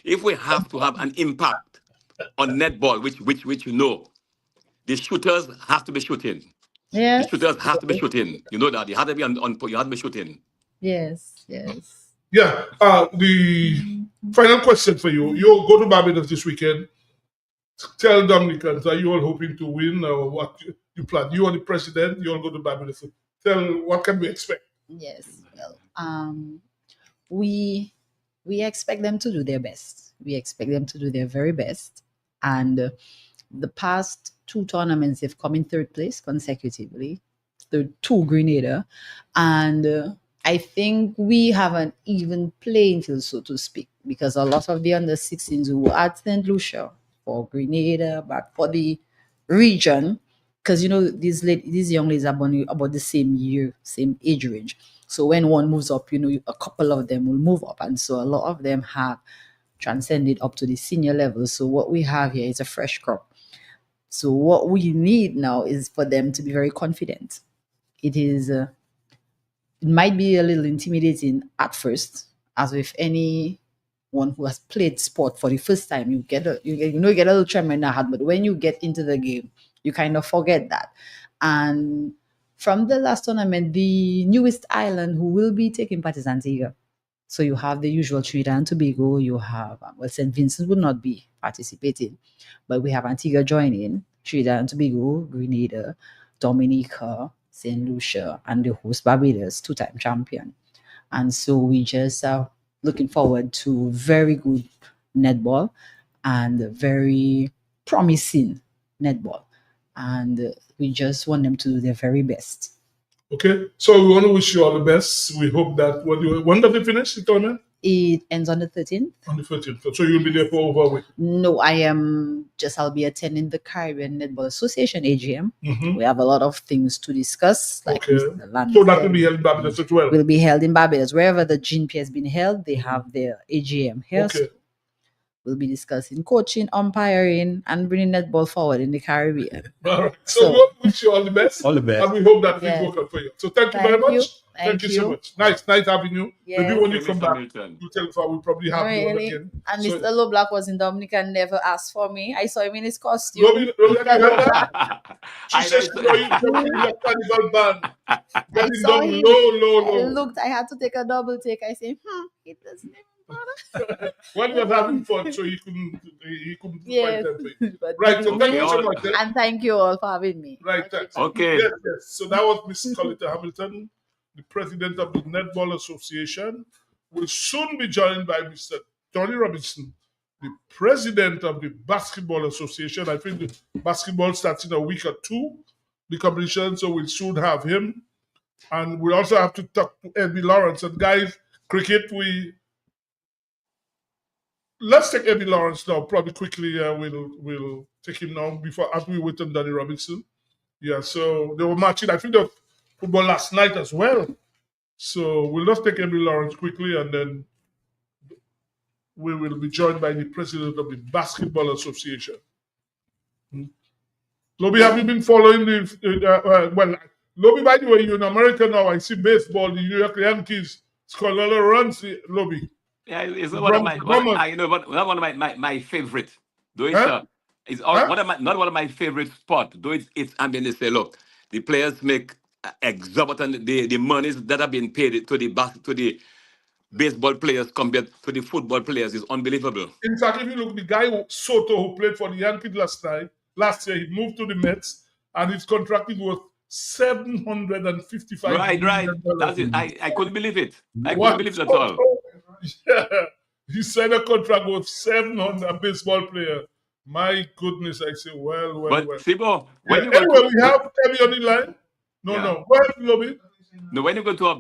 Speaker 5: if we have to have an impact on netball, which the shooters have to be shooting.
Speaker 11: Yes.
Speaker 5: The shooters have to be shooting. You know that you have to be on you have to be shooting.
Speaker 11: Yes.
Speaker 1: Yeah. The final question for you: you go to Barbados this weekend. Tell Dominicans, are you all hoping to win, or what you plan? You are the president. You all go to Barbados. Tell what can we expect?
Speaker 11: Yes. Well, we expect them to do their best. We expect them to do their very best. And the past 2 tournaments, they've come in 3rd place consecutively, the 2 Grenada. And I think we have an even playing field, so to speak, because a lot of the under 16s who were at St. Lucia for Grenada, but for the region, because these young ladies are born about the same year, same age range. So when one moves up, a couple of them will move up, and so a lot of them have transcended up to the senior level. So what we have here is a fresh crop. So what we need now is for them to be very confident. It might be a little intimidating at first, as with anyone who has played sport for the first time. You get a little tremor in the heart, but when you get into the game, you kind of forget that. And from the last tournament, the newest island who will be taking part is Antigua. So you have the usual Trinidad and Tobago. You have, St. Vincent will not be participating, but we have Antigua joining, Trinidad and Tobago, Grenada, Dominica, St. Lucia, and the host Barbados, 2-time champion. And so we just are looking forward to very good netball and very promising netball. And we just want them to do their very best.
Speaker 1: Okay, so we want to wish you all the best. We hope that when does it finish, the tournament?
Speaker 11: It ends on the 13th.
Speaker 1: On the 13th. So you'll be there for over a week?
Speaker 11: No, I'll be attending the Caribbean Netball Association AGM. We have a lot of things to discuss. Like
Speaker 1: so that will be held in Barbados as well?
Speaker 11: Will be held in Barbados. Wherever the GNP has been held, they have their AGM here.
Speaker 1: Okay.
Speaker 11: So we'll be discussing coaching, umpiring, and bringing netball forward in the Caribbean.
Speaker 1: All right. So we wish you all the best.
Speaker 2: All the best.
Speaker 1: And we hope that things work out for you. So thank you very much.
Speaker 11: Thank
Speaker 1: you so much. Nice having you.
Speaker 11: Yes.
Speaker 1: Maybe when you come back, you tell us we'll probably have you on again.
Speaker 11: And Mr. Loblack was in Dominica and never asked for me. I saw him in his costume.
Speaker 1: She says you a carnival band.
Speaker 11: I saw him.
Speaker 1: Low.
Speaker 11: I had to take a double take. I said, it doesn't even matter.
Speaker 1: When he was having fun, so he couldn't
Speaker 11: yes.
Speaker 1: find time for you. Right, so thank you so much.
Speaker 11: And thank you all for having me.
Speaker 1: Right, thanks.
Speaker 5: Okay.
Speaker 1: Yes. So that was Miss Coletta Hamilton, the president of the Netball Association. Will soon be joined by Mr. Tony Robinson, the president of the Basketball Association. I think the basketball starts in a week or two, the competition, so we'll soon have him. And we also have to talk to Eddie Lawrence. And guys, cricket, let's take Eddie Lawrence now, probably quickly. We'll take him now as we wait on Danny Robinson. Yeah, so they were matching, I think, the football last night as well. So we'll just take Eddie Lawrence quickly, and then we will be joined by the president of the Basketball Association. Lobby, have you been following Lobby, by the way, you're in America now. I see baseball, the New York Yankees score a lot of runs, Lobby.
Speaker 5: Yeah, it's one of my favorite. Though it's not one of my favorite sport. Though it's I mean, they say, look, the players make exorbitant the monies that are being paid to the baseball players compared to the football players is unbelievable.
Speaker 1: In fact, if you look, the guy Soto who played for the Yankees last year, he moved to the Mets, and his contract was $755
Speaker 5: million. That's it. I couldn't believe it. I couldn't believe it at all.
Speaker 1: Yeah, he signed a contract with 700 baseball player. My goodness, I say, well.
Speaker 5: But Sibo,
Speaker 1: we have Kevin on the line. No. Go ahead, Lobby.
Speaker 5: No, when you go to a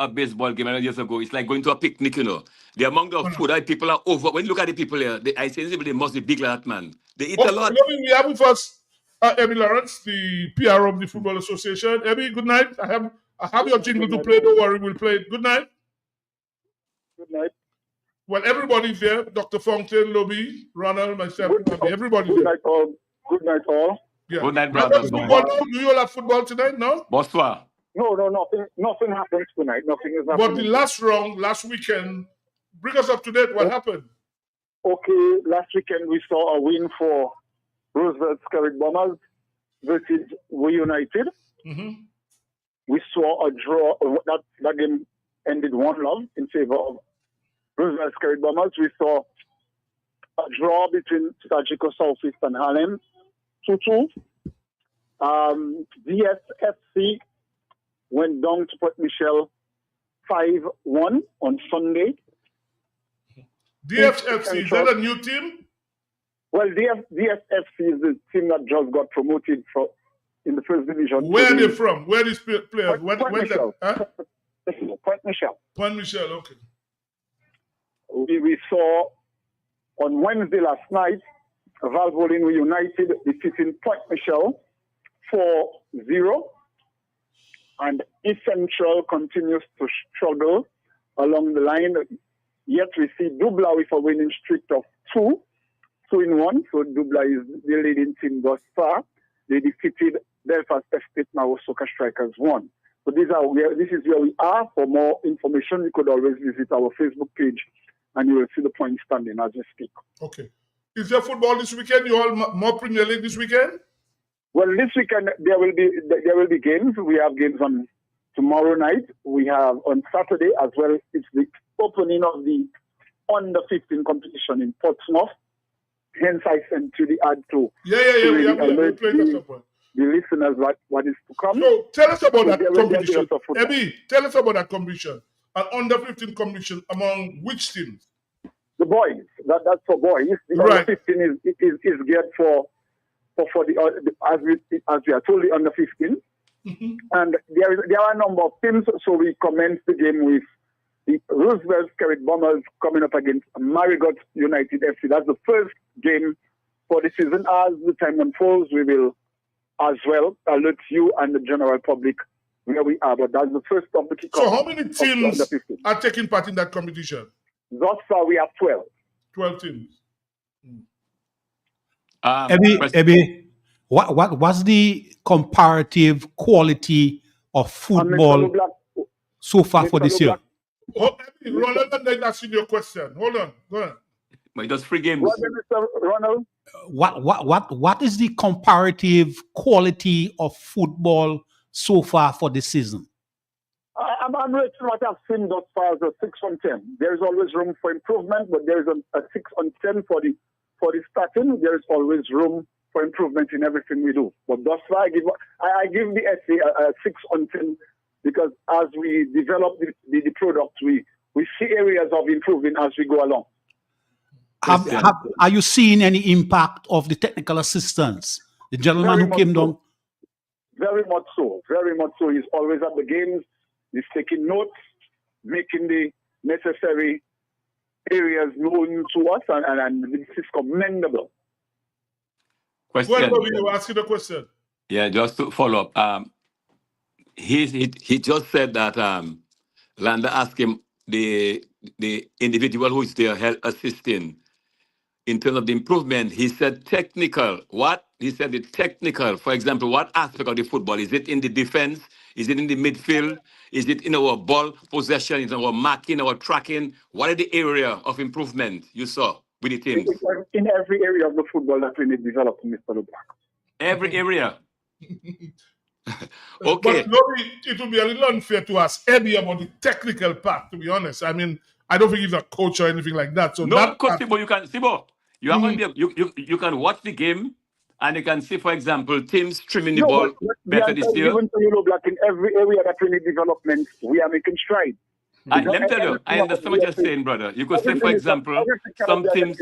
Speaker 5: baseball game years ago, it's like going to a picnic, you know. The amount of food that people are over. When you look at the people here, I say they must be big like that, man. They eat a lot.
Speaker 1: Lobby, we have with us Emmy Lawrence, the PR of the Football Association. Emmy, good night. I have your jingle to play. Don't worry, we'll play it. Good night.
Speaker 12: Good night.
Speaker 1: Well, everybody's there. Dr. Fountain, Lobby, Ronald, myself, everybody's there.
Speaker 12: Good night, all.
Speaker 1: Yeah.
Speaker 5: Good night, brother.
Speaker 1: Do you all have football tonight? No?
Speaker 5: Bonsoir.
Speaker 12: No, nothing happens tonight. Nothing is happening.
Speaker 1: But the last weekend, bring us up to date. What happened?
Speaker 12: Okay, last weekend we saw a win for Roosevelt Scarlet Bombers versus We United.
Speaker 1: Mm-hmm.
Speaker 12: We saw a draw. That game ended 1-0 in favor of Roosevelt Scarlet Bombers. We saw a draw between Sajiko Southeast and Harlem, 2-2. DSFC went down to Port Michelle 5-1 on Sunday.
Speaker 1: DSFC, is that a new team?
Speaker 12: Well, DSFC is the team that just got promoted in the first division.
Speaker 1: Where are they from? Where is players?
Speaker 12: Point Michelle. Point Michelle.
Speaker 1: Point Michelle, okay.
Speaker 12: We saw on Wednesday last night, Valvoline United defeating Point Michelle 4-0. And East Central continues to struggle along the line. Yet we see Dubla with a winning streak of 2-1. So Dubla is the leading team thus far. They defeated Belfast Estate now Soccer Strikers 1. So this is where we are. For more information, you could always visit our Facebook page and you will see the point standing as we speak.
Speaker 1: Okay. Is there football this weekend? You all more Premier League this weekend?
Speaker 12: Well, this weekend there will be games. We have games on tomorrow night. We have on Saturday as well. It's the opening of the under-15 competition in Portsmouth. Hence, I sent to the ad to
Speaker 1: we have played at some point.
Speaker 12: The listeners what is to come.
Speaker 1: So tell us about that competition. Ebi, tell us about that competition. An under-15 competition among which teams?
Speaker 12: The boys. That's for boys. The under-15 is geared for the as we are told, the under-15.
Speaker 1: Mm-hmm.
Speaker 12: And there are a number of teams. So we commence the game with the Roosevelt Skerrit Bombers coming up against Marigot United FC. That's the first game for the season. As the time unfolds, we will as well alert you and the general public where we are. But that's the first of the kickoff.
Speaker 1: So how many teams are taking part in that competition?
Speaker 12: Thus far, we have 12.
Speaker 1: 12 teams.
Speaker 2: Ebby, what was the comparative quality of football so far for this year?
Speaker 1: Oh, Ebby, Ronald, and then asking your question. Hold on, go on.
Speaker 5: But just 3 games.
Speaker 12: Mr. Ronald?
Speaker 2: What is the comparative quality of football so far for this season?
Speaker 12: I'm rating what I've seen thus far as a 6 on 10. There is always room for improvement, but there is a 6 on 10 for the starting. There is always room for improvement in everything we do. But thus far, I give the essay a 6 on 10 because as we develop the product, we see areas of improving as we go along.
Speaker 2: Are you seeing any impact of the technical assistance? The gentleman who came down?
Speaker 12: Very much so. Very much so. He's always at the games. He's taking notes, making the necessary areas known to us, and this is commendable.
Speaker 5: Question.
Speaker 1: Well, Bobby, you asking a question.
Speaker 5: Yeah, just to follow up. He just said that Landa asked him the individual who is there assisting in terms of the improvement. He said technical. What? He said the technical. For example, what aspect of the football? Is it in the defense? Is it in the midfield? Is it in our ball possession? Is it our marking, our tracking? What are the area of improvement you saw with the teams?
Speaker 12: In every area of the football that we need developing, Mr. LeBlanc.
Speaker 5: Every area.
Speaker 1: Okay. But Lori, it would be a little unfair to ask Eddie about the technical part, to be honest. I mean, I don't think he's a coach or anything like that. So
Speaker 5: no,
Speaker 1: that
Speaker 5: coach, Sibo, you can you can watch the game and you can see, for example, teams trimming the ball better this year.
Speaker 12: Even in every area that we need development, we are making strides.
Speaker 5: Let me tell you, I understand what you're saying, brother. You could say, for example, some teams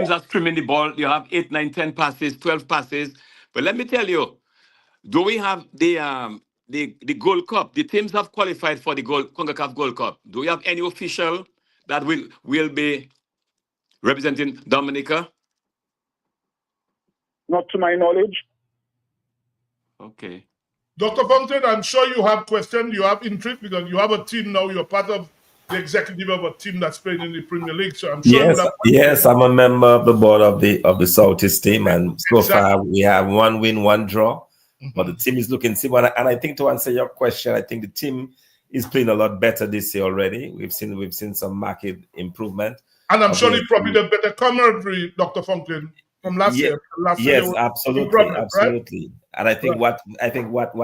Speaker 5: are trimming the ball. You have 8, 9, 10 passes, 12 passes. But let me tell you, do we have the Gold Cup? The teams have qualified for the CONCACAF Gold Cup. Do we have any official that will be representing Dominica?
Speaker 12: Not to my knowledge.
Speaker 5: Okay.
Speaker 1: Dr. Fountain, I'm sure you have questions, you have interest because you have a team now. You're part of the executive of a team that's playing in the Premier League. So I'm sure
Speaker 3: yes, I'm a member of the board of the Southeast team, and so far we have 1 win, 1 draw. But the team is looking similar. And I think to answer your question, I think the team is playing a lot better this year already. We've seen some market improvement.
Speaker 1: And I'm sure you probably did better camaraderie, Dr. Franklin, from last year.
Speaker 3: Yes, absolutely. And I think what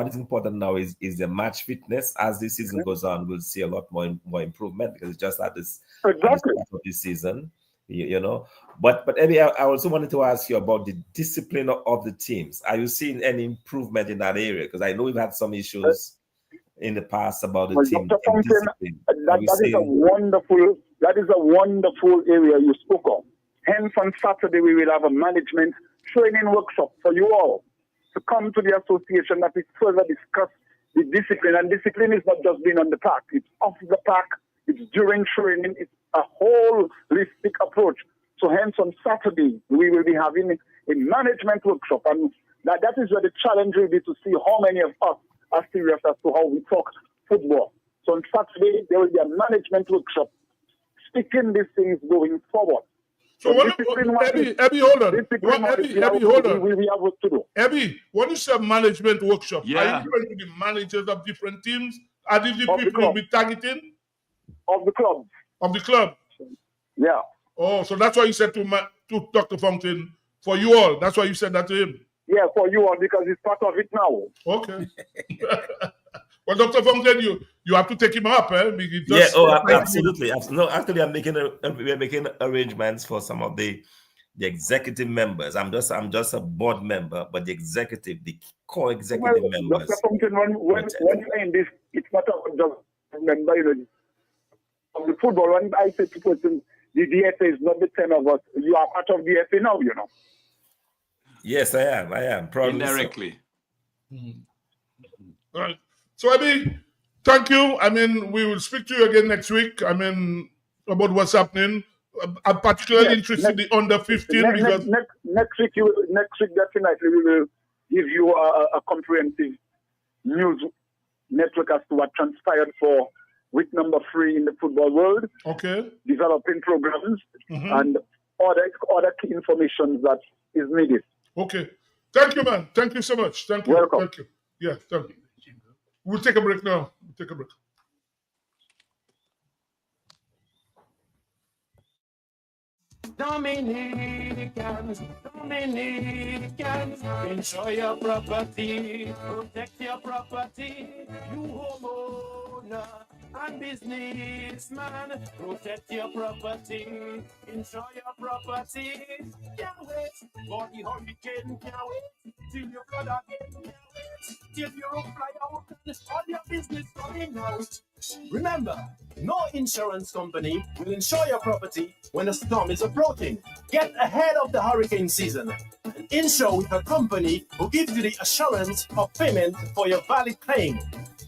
Speaker 3: is important now is the match fitness. As this season goes on, we'll see a lot more improvement because it's just at this start of this season. You know, but Eddie, I also wanted to ask you about the discipline of the teams. Are you seeing any improvement in that area? Because I know we've had some issues in the past about the team discipline.
Speaker 12: That is a wonderful area you spoke of. Hence, on Saturday we will have a management training workshop for you all to come to the association that we further discuss the discipline. And discipline is not just being on the park; it's off the park. It's during training. It's a holistic approach. So hence on Saturday, we will be having a management workshop. And that is where the challenge will be to see how many of us are serious as to how we talk football. So on Saturday, there will be a management workshop sticking these things going forward.
Speaker 1: So Ebby, hold on.
Speaker 12: We have work to do.
Speaker 1: Ebby, when you say management workshop, are you going to the managers of different teams? Are these the people you'll be targeting?
Speaker 12: Of the club.
Speaker 1: Of the club?
Speaker 12: Yeah.
Speaker 1: Oh, so that's why you said to Dr. Fountain, for you all. That's why you said that to him.
Speaker 12: Yeah, for you all, because it's part of it now.
Speaker 1: Okay. Well, Dr. Fountain, you have to take him up, eh?
Speaker 3: Absolutely. No, actually, we're making arrangements for some of the executive members. I'm just a board member, but the core executive members.
Speaker 12: Dr. Fountain, when you're in this, it's not just a member, of the football. When I say to person, the DFA is not the 10 of us. You are part of the DFA now, you know.
Speaker 3: Yes, I am. Probably
Speaker 5: indirectly.
Speaker 1: So. All right. So, I mean, Thank you. I mean, we will speak to you again next week. I mean, about what's happening. I'm particularly interested in the under 15 because
Speaker 12: next week definitely we will give you a comprehensive news network as to what transpired for week number 3 in the football world.
Speaker 1: Okay.
Speaker 12: Developing programs and other key information that is needed.
Speaker 1: Okay. Thank you, man. Thank you so much. Thank you.
Speaker 12: Welcome.
Speaker 1: Thank you. Yeah, thank you. We'll take a break now. We'll take a break.
Speaker 10: Dominicans, enjoy your property, protect your property, you homeowner and businessman, protect your property, enjoy your property, can't wait for the hurricane, can't wait till you flood again, can't wait till you fly out and all your business coming out. Remember, no insurance company will insure your property when a storm is approaching. Get ahead of the hurricane season and insure with a company who gives you the assurance of payment for your valid claim.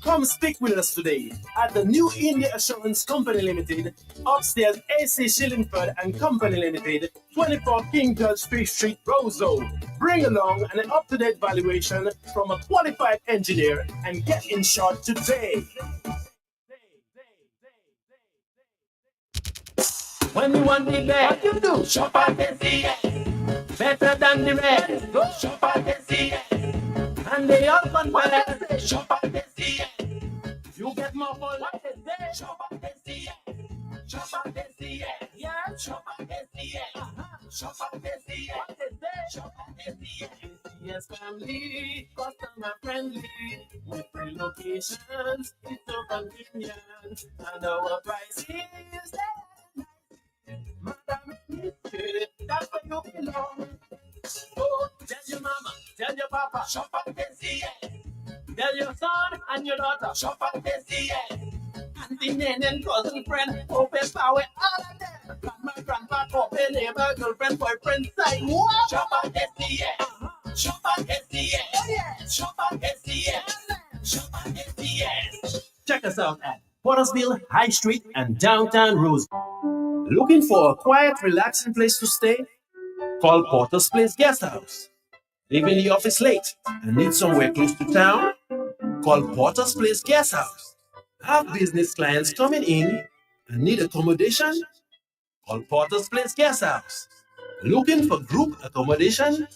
Speaker 10: Come speak with us today at the New India Assurance Company Limited, upstairs AC Shillingford and Company Limited, 24 King George Street, Roseau. Bring along an up-to-date valuation from a qualified engineer and get insured today. When you want the best, what you do? Shop at SCS. Better than the rest. Go shop at SCS. And they all compare. Shop at SCS. You get more for less. Shop at SCS. Shop at SCS. Yeah. Shop at SCS. Shop at SCS. What is that? Shop at SCS. Yes, family, customer friendly. With free locations, it's so convenient. And our price is there. Madam, that's where you belong. Oh, tell your mama, tell your papa, shop at SCS. Tell your son and your daughter, shop at SCS. Auntie, nan, and cousin, friend, open power, all of them. Grandma, open neighbor, girlfriend, boyfriend, side. What? Shop at SCS. Shop at SCS. Oh, yeah. Shop at SCS. Shop at SCS. Check us out at Pottersville, High Street, and downtown Rose. Looking for a quiet, relaxing place to stay? Call Porter's Place Guest House. Leaving the office late and need somewhere close to town? Call Porter's Place Guest House. Have business clients coming in and need accommodation? Call Porter's Place Guest House. Looking for group accommodation?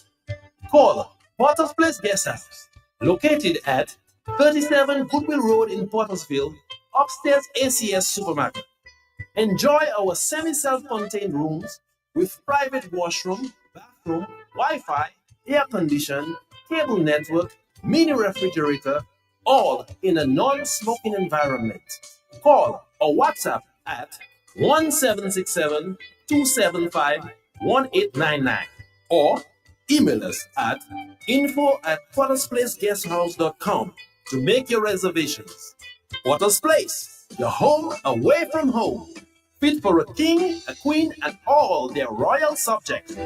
Speaker 10: Call Porter's Place Guest House. Located at 37 Goodwill Road in Portersville, upstairs ACS Supermarket. Enjoy our semi-self-contained rooms with private washroom, bathroom, Wi-Fi, air condition, cable network, mini refrigerator, all in a non-smoking environment. Call or WhatsApp at 1767-275-1899 or email us at info@pottersplaceguesthouse.com to make your reservations. Potter's Place, your home away from home. Fit for a king, a queen, and all their royal subjects.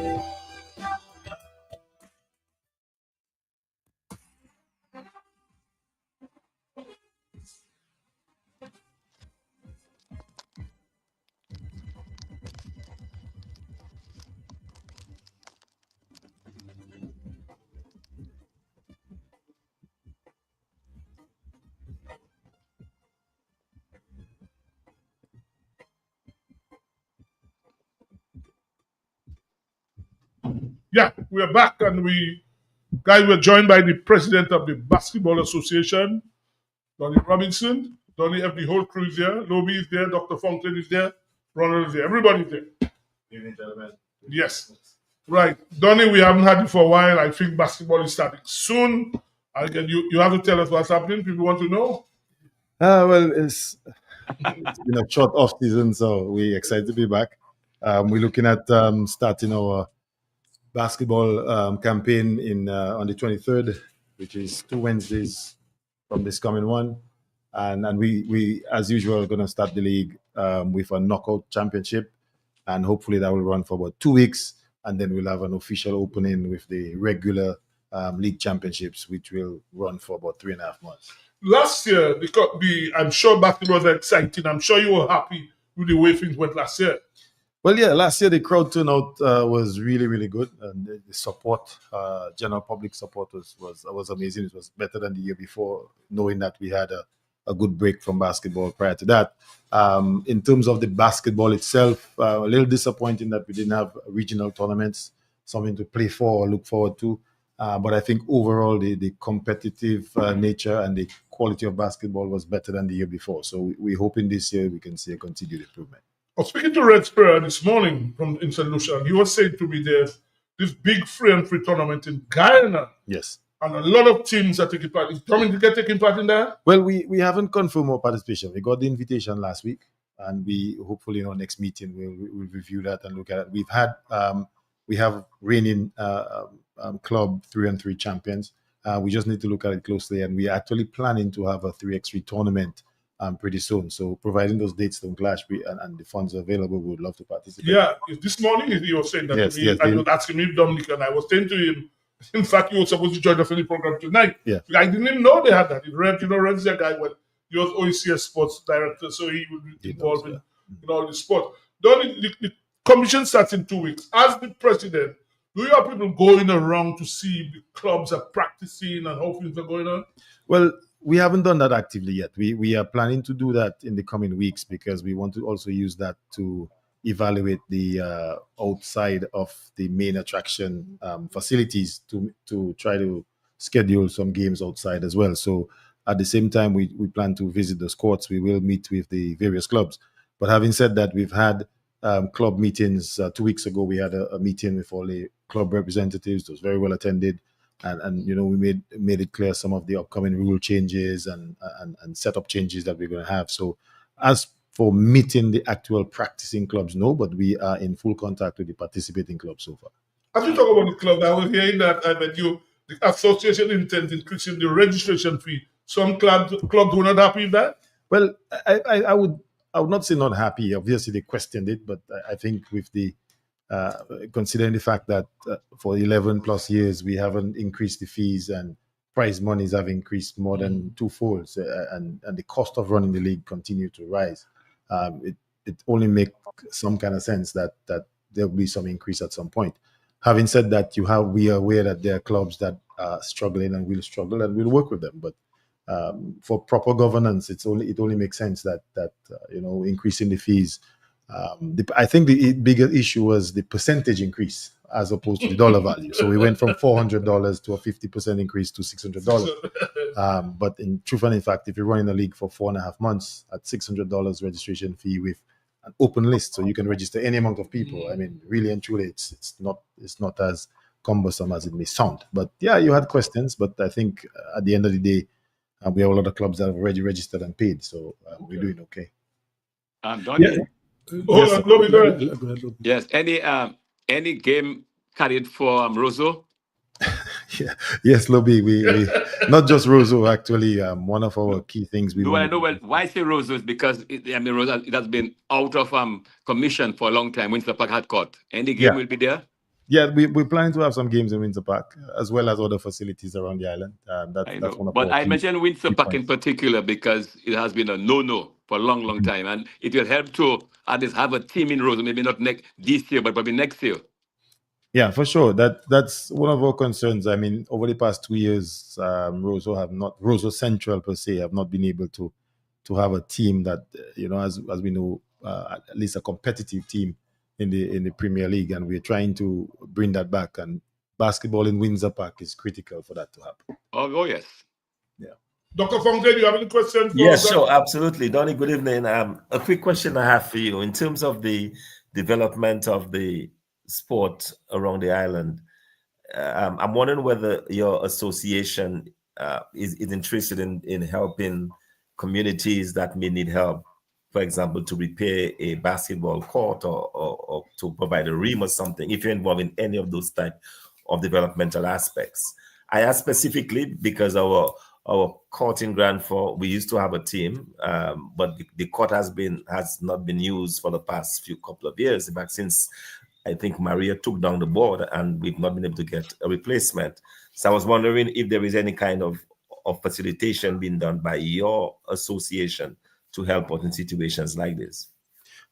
Speaker 1: Yeah, we are back and we're joined by the president of the Basketball Association, Donnie Robinson. Donnie, the whole crew is there. Lobby is there. Dr. Fonklin is there. Ronald is there. Everybody's there.
Speaker 13: Good evening, gentlemen.
Speaker 1: Yes. Right. Donnie, we haven't had you for a while. I think basketball is starting soon. Again, you have to tell us what's happening. People want to know.
Speaker 13: Well, it's been a short off season, so we're excited to be back. We're looking at starting our basketball campaign on the 23rd, which is 2 Wednesdays from this coming one. And we as usual, are going to start the league with a knockout championship. And hopefully that will run for about 2 weeks. And then we'll have an official opening with the regular league championships, which will run for about 3.5 months.
Speaker 1: Last year, I'm sure basketball was exciting. I'm sure you were happy with the way things went last year.
Speaker 13: Well, yeah, last year the crowd turnout was really, really good, and the support, general public support was amazing. It was better than the year before, knowing that we had a good break from basketball prior to that. In terms of the basketball itself, a little disappointing that we didn't have regional tournaments, something to play for or look forward to. But I think overall the competitive nature and the quality of basketball was better than the year before. So we're hoping this year we can see a continued improvement.
Speaker 1: I was speaking to Red Spur this morning in St. Lucia. He was saying to me there's this big free and free tournament in Guyana.
Speaker 13: Yes.
Speaker 1: And a lot of teams are taking part. Is Dominica taking part in that?
Speaker 13: Well, we haven't confirmed our participation. We got the invitation last week, and we hopefully in our next meeting we'll review that and look at it. We have reigning club 3-on-3 champions. We just need to look at it closely, and we're actually planning to have a 3x3 tournament pretty soon. So providing those dates don't clash and the funds are available, we would love to participate.
Speaker 1: Yeah, this morning he was saying that to me. Yes, I was asking him, Dominica, and I was saying to him, in fact, he was supposed to join us in the program tonight.
Speaker 13: Yeah.
Speaker 1: I didn't even know they had that. Red's a guy when he was OECS sports director, so he would be involved in all the sport. The commission starts in 2 weeks. As the president, do you have people going around to see the clubs are practicing and how things are going on?
Speaker 13: Well, we haven't done that actively yet. We are planning to do that in the coming weeks because we want to also use that to evaluate the outside of the main attraction facilities to try to schedule some games outside as well. So at the same time, we plan to visit those courts. We will meet with the various clubs. But having said that, we've had club meetings. 2 weeks ago, we had a meeting with all the club representatives. It was very well attended. And we made it clear some of the upcoming rule changes and setup changes that we're going to have. So as for meeting the actual practicing clubs, no, but we are in full contact with the participating clubs so far.
Speaker 1: As you talk about the club, I was hearing that the association intends increasing the registration fee. Some clubs were not happy with that?
Speaker 13: Well, I would not say not happy. Obviously, they questioned it, but I think with the considering the fact that for 11 plus years we haven't increased the fees and prize monies have increased more than twofold, and the cost of running the league continue to rise, it only makes some kind of sense that there will be some increase at some point. Having said that, we are aware that there are clubs that are struggling and will struggle, and we'll work with them. But for proper governance, it only makes sense that increasing the fees. I think the bigger issue was the percentage increase as opposed to the dollar value. So we went from $400 to a 50% increase to $600. But in truth and in fact, if you're running a league for 4.5 months at $600 registration fee with an open list, so you can register any amount of people. I mean, really and truly, it's not as cumbersome as it may sound. But yeah, you had questions, but I think at the end of the day, we have a lot of clubs that have already registered and paid, so we're doing okay.
Speaker 5: Donnie? Yes. Any game carried for Roseau?
Speaker 13: Yeah. Yes, Lobby. We not just Roseau. Actually, one of our key things we.
Speaker 5: I know. Well, why I say Roseau is because Roseau it has been out of commission for a long time. Windsor Park had caught. Any game will be there.
Speaker 13: Yeah, we're planning to have some games in Windsor Park as well as other facilities around the island. That's one of
Speaker 5: but I mentioned Windsor Park in particular because it has been a no-no for a long time, and it will help to at least have a team in Roseau. Maybe not this year, but probably next year.
Speaker 13: Yeah, for sure. That's one of our concerns. I mean, over the past 2 years, Roseau Central per se have not been able to have a team that as we know, at least a competitive team in the Premier League, and we're trying to bring that back. And basketball in Windsor Park is critical for that to happen.
Speaker 5: Oh yes.
Speaker 13: Yeah.
Speaker 1: Dr. Fontaine, do you have any questions?
Speaker 3: Yes, sure, absolutely. Donnie, good evening. A quick question I have for you in terms of the development of the sport around the island. I'm wondering whether your association is interested in helping communities that may need help, for example, to repair a basketball court or to provide a rim or something, if you're involved in any of those type of developmental aspects. I ask specifically because our court in Grand Forks, we used to have a team, but the court has not been used for the past couple of years. In fact, since I think Maria took down the board, and we've not been able to get a replacement. So I was wondering if there is any kind of facilitation being done by your association to help out in situations like this.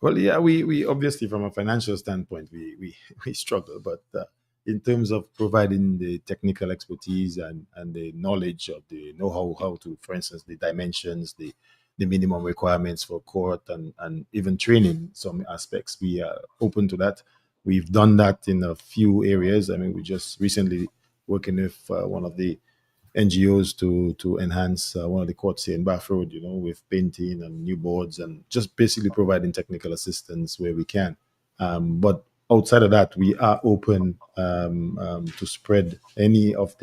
Speaker 13: Well, yeah, we obviously from a financial standpoint we struggle, but in terms of providing the technical expertise and the knowledge of the know-how, how to, for instance, the dimensions, the minimum requirements for court and even training some aspects, we are open to that. We've done that in a few areas. I mean, we just recently working with one of the NGOs to enhance one of the courts here in Bath Road, with painting and new boards and just basically providing technical assistance where we can. But outside of that, we are open to spread any of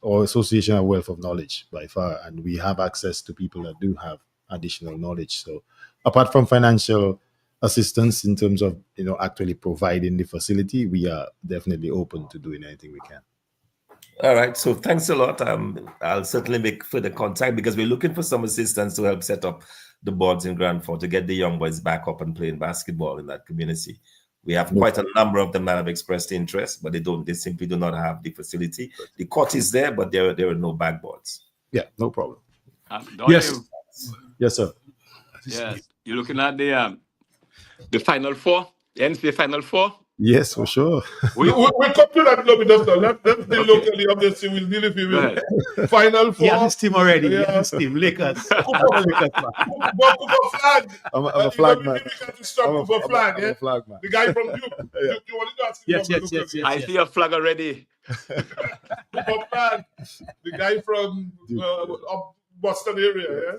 Speaker 13: our association a wealth of knowledge by far, and we have access to people that do have additional knowledge. So apart from financial assistance in terms of actually providing the facility, we are definitely open to doing anything we can.
Speaker 3: All right, so thanks a lot. I'll certainly make further contact because we're looking for some assistance to help set up the boards in Grand Fort to get the young boys back up and playing basketball in that community. We have quite a number of them that have expressed interest, but they simply do not have the facility. The court is there, but there are no backboards.
Speaker 13: Yeah, no problem.
Speaker 2: Yes.
Speaker 13: Yes, sir.
Speaker 5: Yes, you're looking at the Final Four, the NCAA Final Four.
Speaker 13: Yes, for sure.
Speaker 1: We come to that little bit of stuff. Let's deal locally. Obviously, we'll deal with you. Final Four.
Speaker 2: Yeah, this team already. Yeah, this team. Lakers.
Speaker 1: Flag.
Speaker 13: I'm a flag man.
Speaker 1: I'm a flag man. The guy from you.
Speaker 13: Yeah.
Speaker 1: You wanted to ask
Speaker 2: Yes.
Speaker 5: I see a flag already.
Speaker 1: Flag. The guy from Boston area.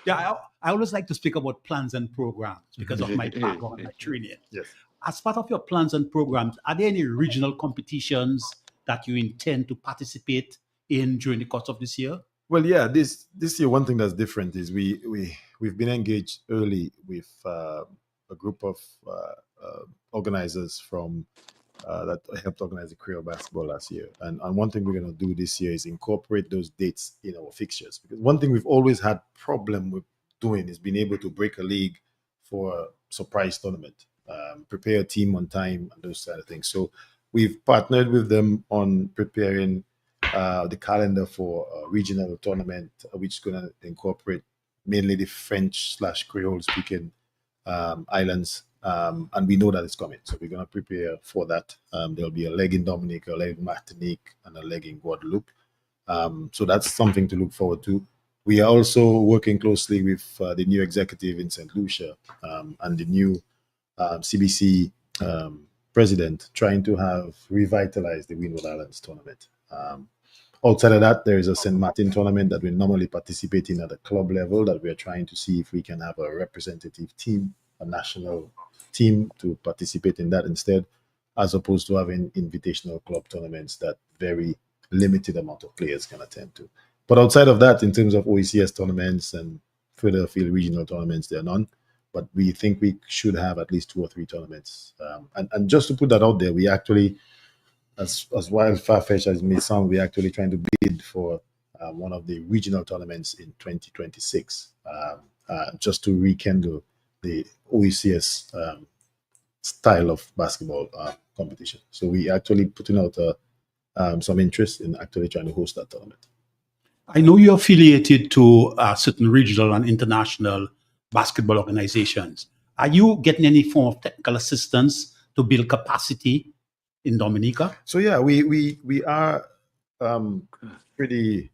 Speaker 2: Yeah, I always like to speak about plans and programs because of my background, my training.
Speaker 13: Yes.
Speaker 2: As part of your plans and programs, are there any regional competitions that you intend to participate in during the course of this year?
Speaker 13: Well, yeah, this year one thing that's different is we've been engaged early with a group of organizers from that helped organize the Creole basketball last year. And one thing we're going to do this year is incorporate those dates in our fixtures. Because one thing we've always had problem with doing is being able to break a league for a surprise tournament. Prepare a team on time and those kind of things. So we've partnered with them on preparing the calendar for a regional tournament, which is going to incorporate mainly the French/Creole speaking islands. And we know that it's coming. So we're going to prepare for that. There'll be a leg in Dominica, a leg in Martinique, and a leg in Guadeloupe. So that's something to look forward to. We are also working closely with the new executive in St. Lucia and the new CBC president, trying to have revitalized the Windward Islands tournament. Outside of that, there is a St. Martin tournament that we normally participate in at the club level that we are trying to see if we can have a representative team, a national team to participate in that instead, as opposed to having invitational club tournaments that very limited amount of players can attend to. But outside of that, in terms of OECS tournaments and further afield regional tournaments, there are none. But we think we should have at least 2 or 3 tournaments. And just to put that out there, we actually, as wild far-fetched as it may sound, we're actually trying to bid for one of the regional tournaments in 2026, just to rekindle the OECS style of basketball competition. So we actually putting out some interest in actually trying to host that tournament.
Speaker 2: I know you're affiliated to certain regional and international basketball organizations. Are you getting any form of technical assistance to build capacity in Dominica?
Speaker 13: So yeah, we are pretty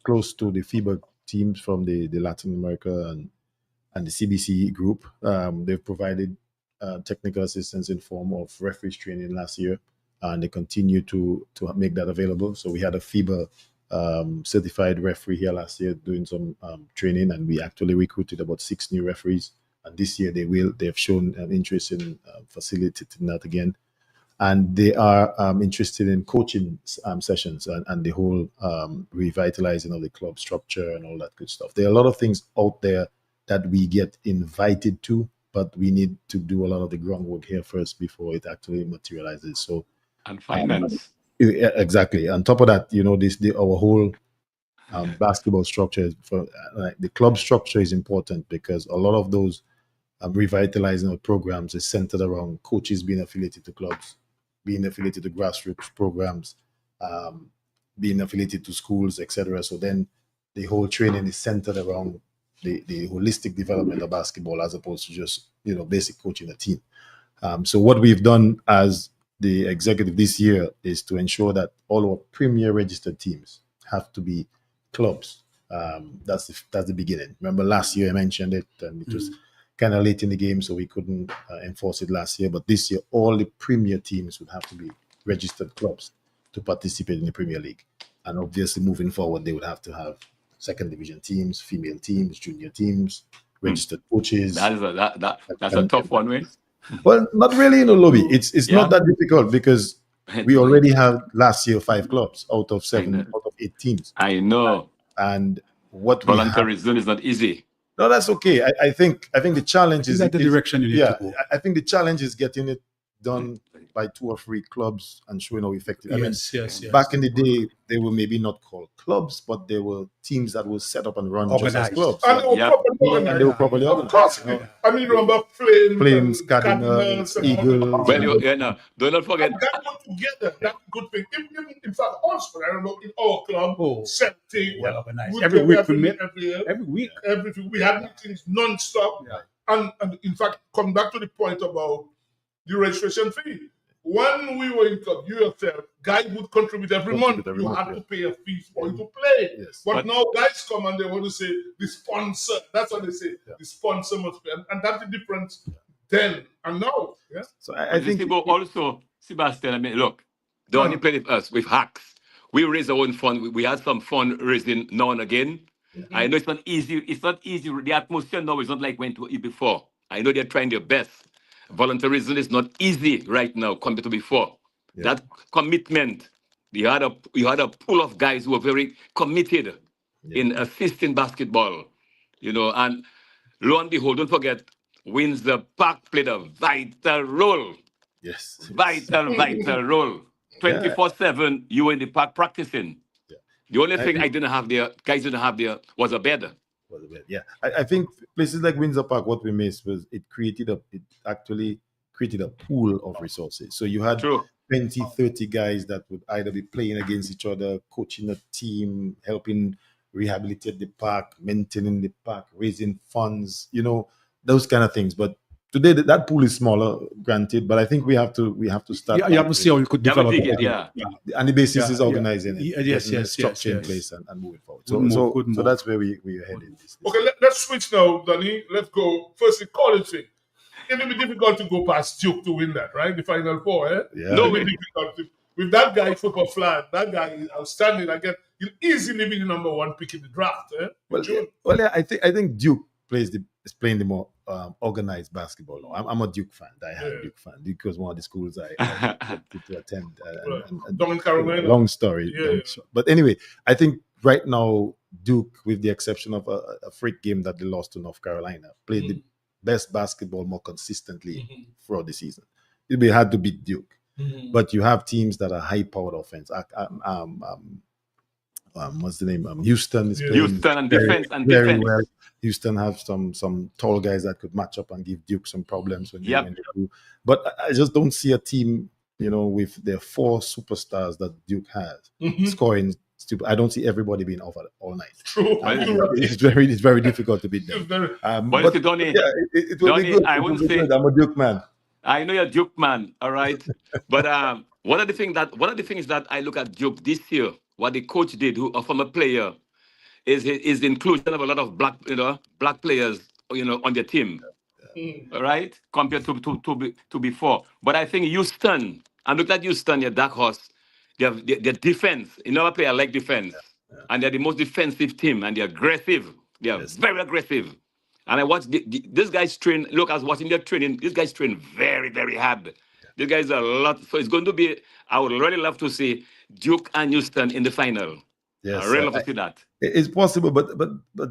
Speaker 13: close to the FIBA teams from the Latin America and the CBC group. They've provided technical assistance in form of referees training last year, and they continue to make that available. So we had a FIBA certified referee here last year doing some training, and we actually recruited about 6 new referees. And this year they've shown an interest in facilitating that again. And they are interested in coaching sessions and the whole revitalizing of the club structure and all that good stuff. There are a lot of things out there that we get invited to, but we need to do a lot of the groundwork here first before it actually materializes. So,
Speaker 5: and finance.
Speaker 13: Exactly. On top of that, our whole basketball structure the club structure is important because a lot of those revitalizing of programs is centered around coaches being affiliated to clubs, being affiliated to grassroots programs, being affiliated to schools, etc. So then the whole training is centered around the holistic development of basketball as opposed to just basic coaching a team. So what we've done as the executive this year is to ensure that all our premier registered teams have to be clubs. That's the beginning. Remember last year I mentioned it, and it was kind of late in the game, so we couldn't enforce it last year. But this year, all the premier teams would have to be registered clubs to participate in the Premier League. And obviously, moving forward, they would have to have second division teams, female teams, junior teams, registered coaches.
Speaker 5: That's a tough one, way.
Speaker 13: Well, not really, Lobby. It's not that difficult because we already had last year 5 clubs out of 8 teams.
Speaker 5: I know.
Speaker 13: And what
Speaker 5: voluntarism is not easy.
Speaker 13: No, that's okay. I think the challenge is
Speaker 2: that the direction you need to go.
Speaker 13: I think the challenge is getting it done by 2 or 3 clubs and showing how effective.
Speaker 2: Yes.
Speaker 13: Back in the day, they were maybe not called clubs, but they were teams that were set up and run just as clubs.
Speaker 1: And they were
Speaker 13: properly organized.
Speaker 1: I mean, remember
Speaker 13: Flames, Cardinals, Eagles.
Speaker 5: Well, don't not forget.
Speaker 1: That put together, that's a good thing. Even in fact, also, I don't know, in our club, Celtic,
Speaker 2: well organized. Every week
Speaker 1: we had meetings non-stop. And in fact, come back to the point about the registration fee. When we were in club, you yourself, guys would contribute every month. You had to pay a fee for you to play.
Speaker 13: Yes.
Speaker 1: But now guys come and they want to say the sponsor. That's what they say. The sponsor must pay, and that's the difference then and now. Yeah.
Speaker 13: So I think
Speaker 5: also, Sebastian. I mean, look, they only play with us with hacks. We raise our own fund. We had some fund raising now and again. Mm-hmm. I know it's not easy. It's not easy. The atmosphere now is not like when to before. I know they're trying their best. Voluntarism is not easy right now compared to before. That commitment, you had a pool of guys who were very committed in assisting basketball, and lo and behold, don't forget, Windsor Park played a vital role.
Speaker 13: Yes.
Speaker 5: Vital role. 24/7, you were in the park practicing. Yeah. The only thing guys didn't have there was a bed.
Speaker 13: Yeah, I think places like Windsor Park, what we missed was it actually created a pool of resources. So you had 20, 30 guys that would either be playing against each other, coaching a team, helping rehabilitate the park, maintaining the park, raising funds, those kind of things. But today that pool is smaller, granted, but I think we have to start.
Speaker 2: You have to see how you could develop it.
Speaker 13: And the basis is organizing it.
Speaker 2: Yes.
Speaker 13: Structure in place and moving forward. So that's where we're heading.
Speaker 1: Okay, let's switch now, Danny. Let's go. First, the college thing. It will be difficult to go past Duke to win that, right? The Final Four, eh?
Speaker 13: Yeah.
Speaker 1: No, difficult. With that guy, football flag, that guy is outstanding. He'll easily be the number 1 pick in the draft, eh?
Speaker 13: I think Duke is playing the more organized basketball now. I'm a Duke fan. I am a Duke fan. Duke was one of the schools I wanted to attend. Long story.
Speaker 1: Yeah.
Speaker 13: But anyway, I think right now Duke, with the exception of a freak game that they lost to North Carolina, played the best basketball more consistently throughout the season. It'll be hard to beat Duke. But you have teams that are high-powered offense. What's the name? Houston is playing
Speaker 5: Houston and defense
Speaker 13: very well. Houston have some tall guys that could match up and give Duke some problems when they do. But I just don't see a team, with their 4 superstars that Duke has scoring. I don't see everybody being offered all night.
Speaker 1: True.
Speaker 13: It's very difficult to beat them.
Speaker 5: But Donnie,
Speaker 13: it will be good.
Speaker 5: I wouldn't say
Speaker 13: I'm a Duke man.
Speaker 5: I know you're a Duke man, all right. But one of the things that I look at Duke this year, what the coach did, who from a player, is the inclusion of a lot of black players, on their team, all right, compared to before. But I think Houston, and look at Houston, your dark horse. Their defense, a player like defense, and they're the most defensive team, and they're aggressive. They are very aggressive. And I watched these guys train. Look, I was watching their training. These guys train very, very hard. These guys are a lot. So it's going to be. I would really love to see Duke and Houston in the final.
Speaker 13: Yes,
Speaker 5: I really love to see that.
Speaker 13: It's possible, but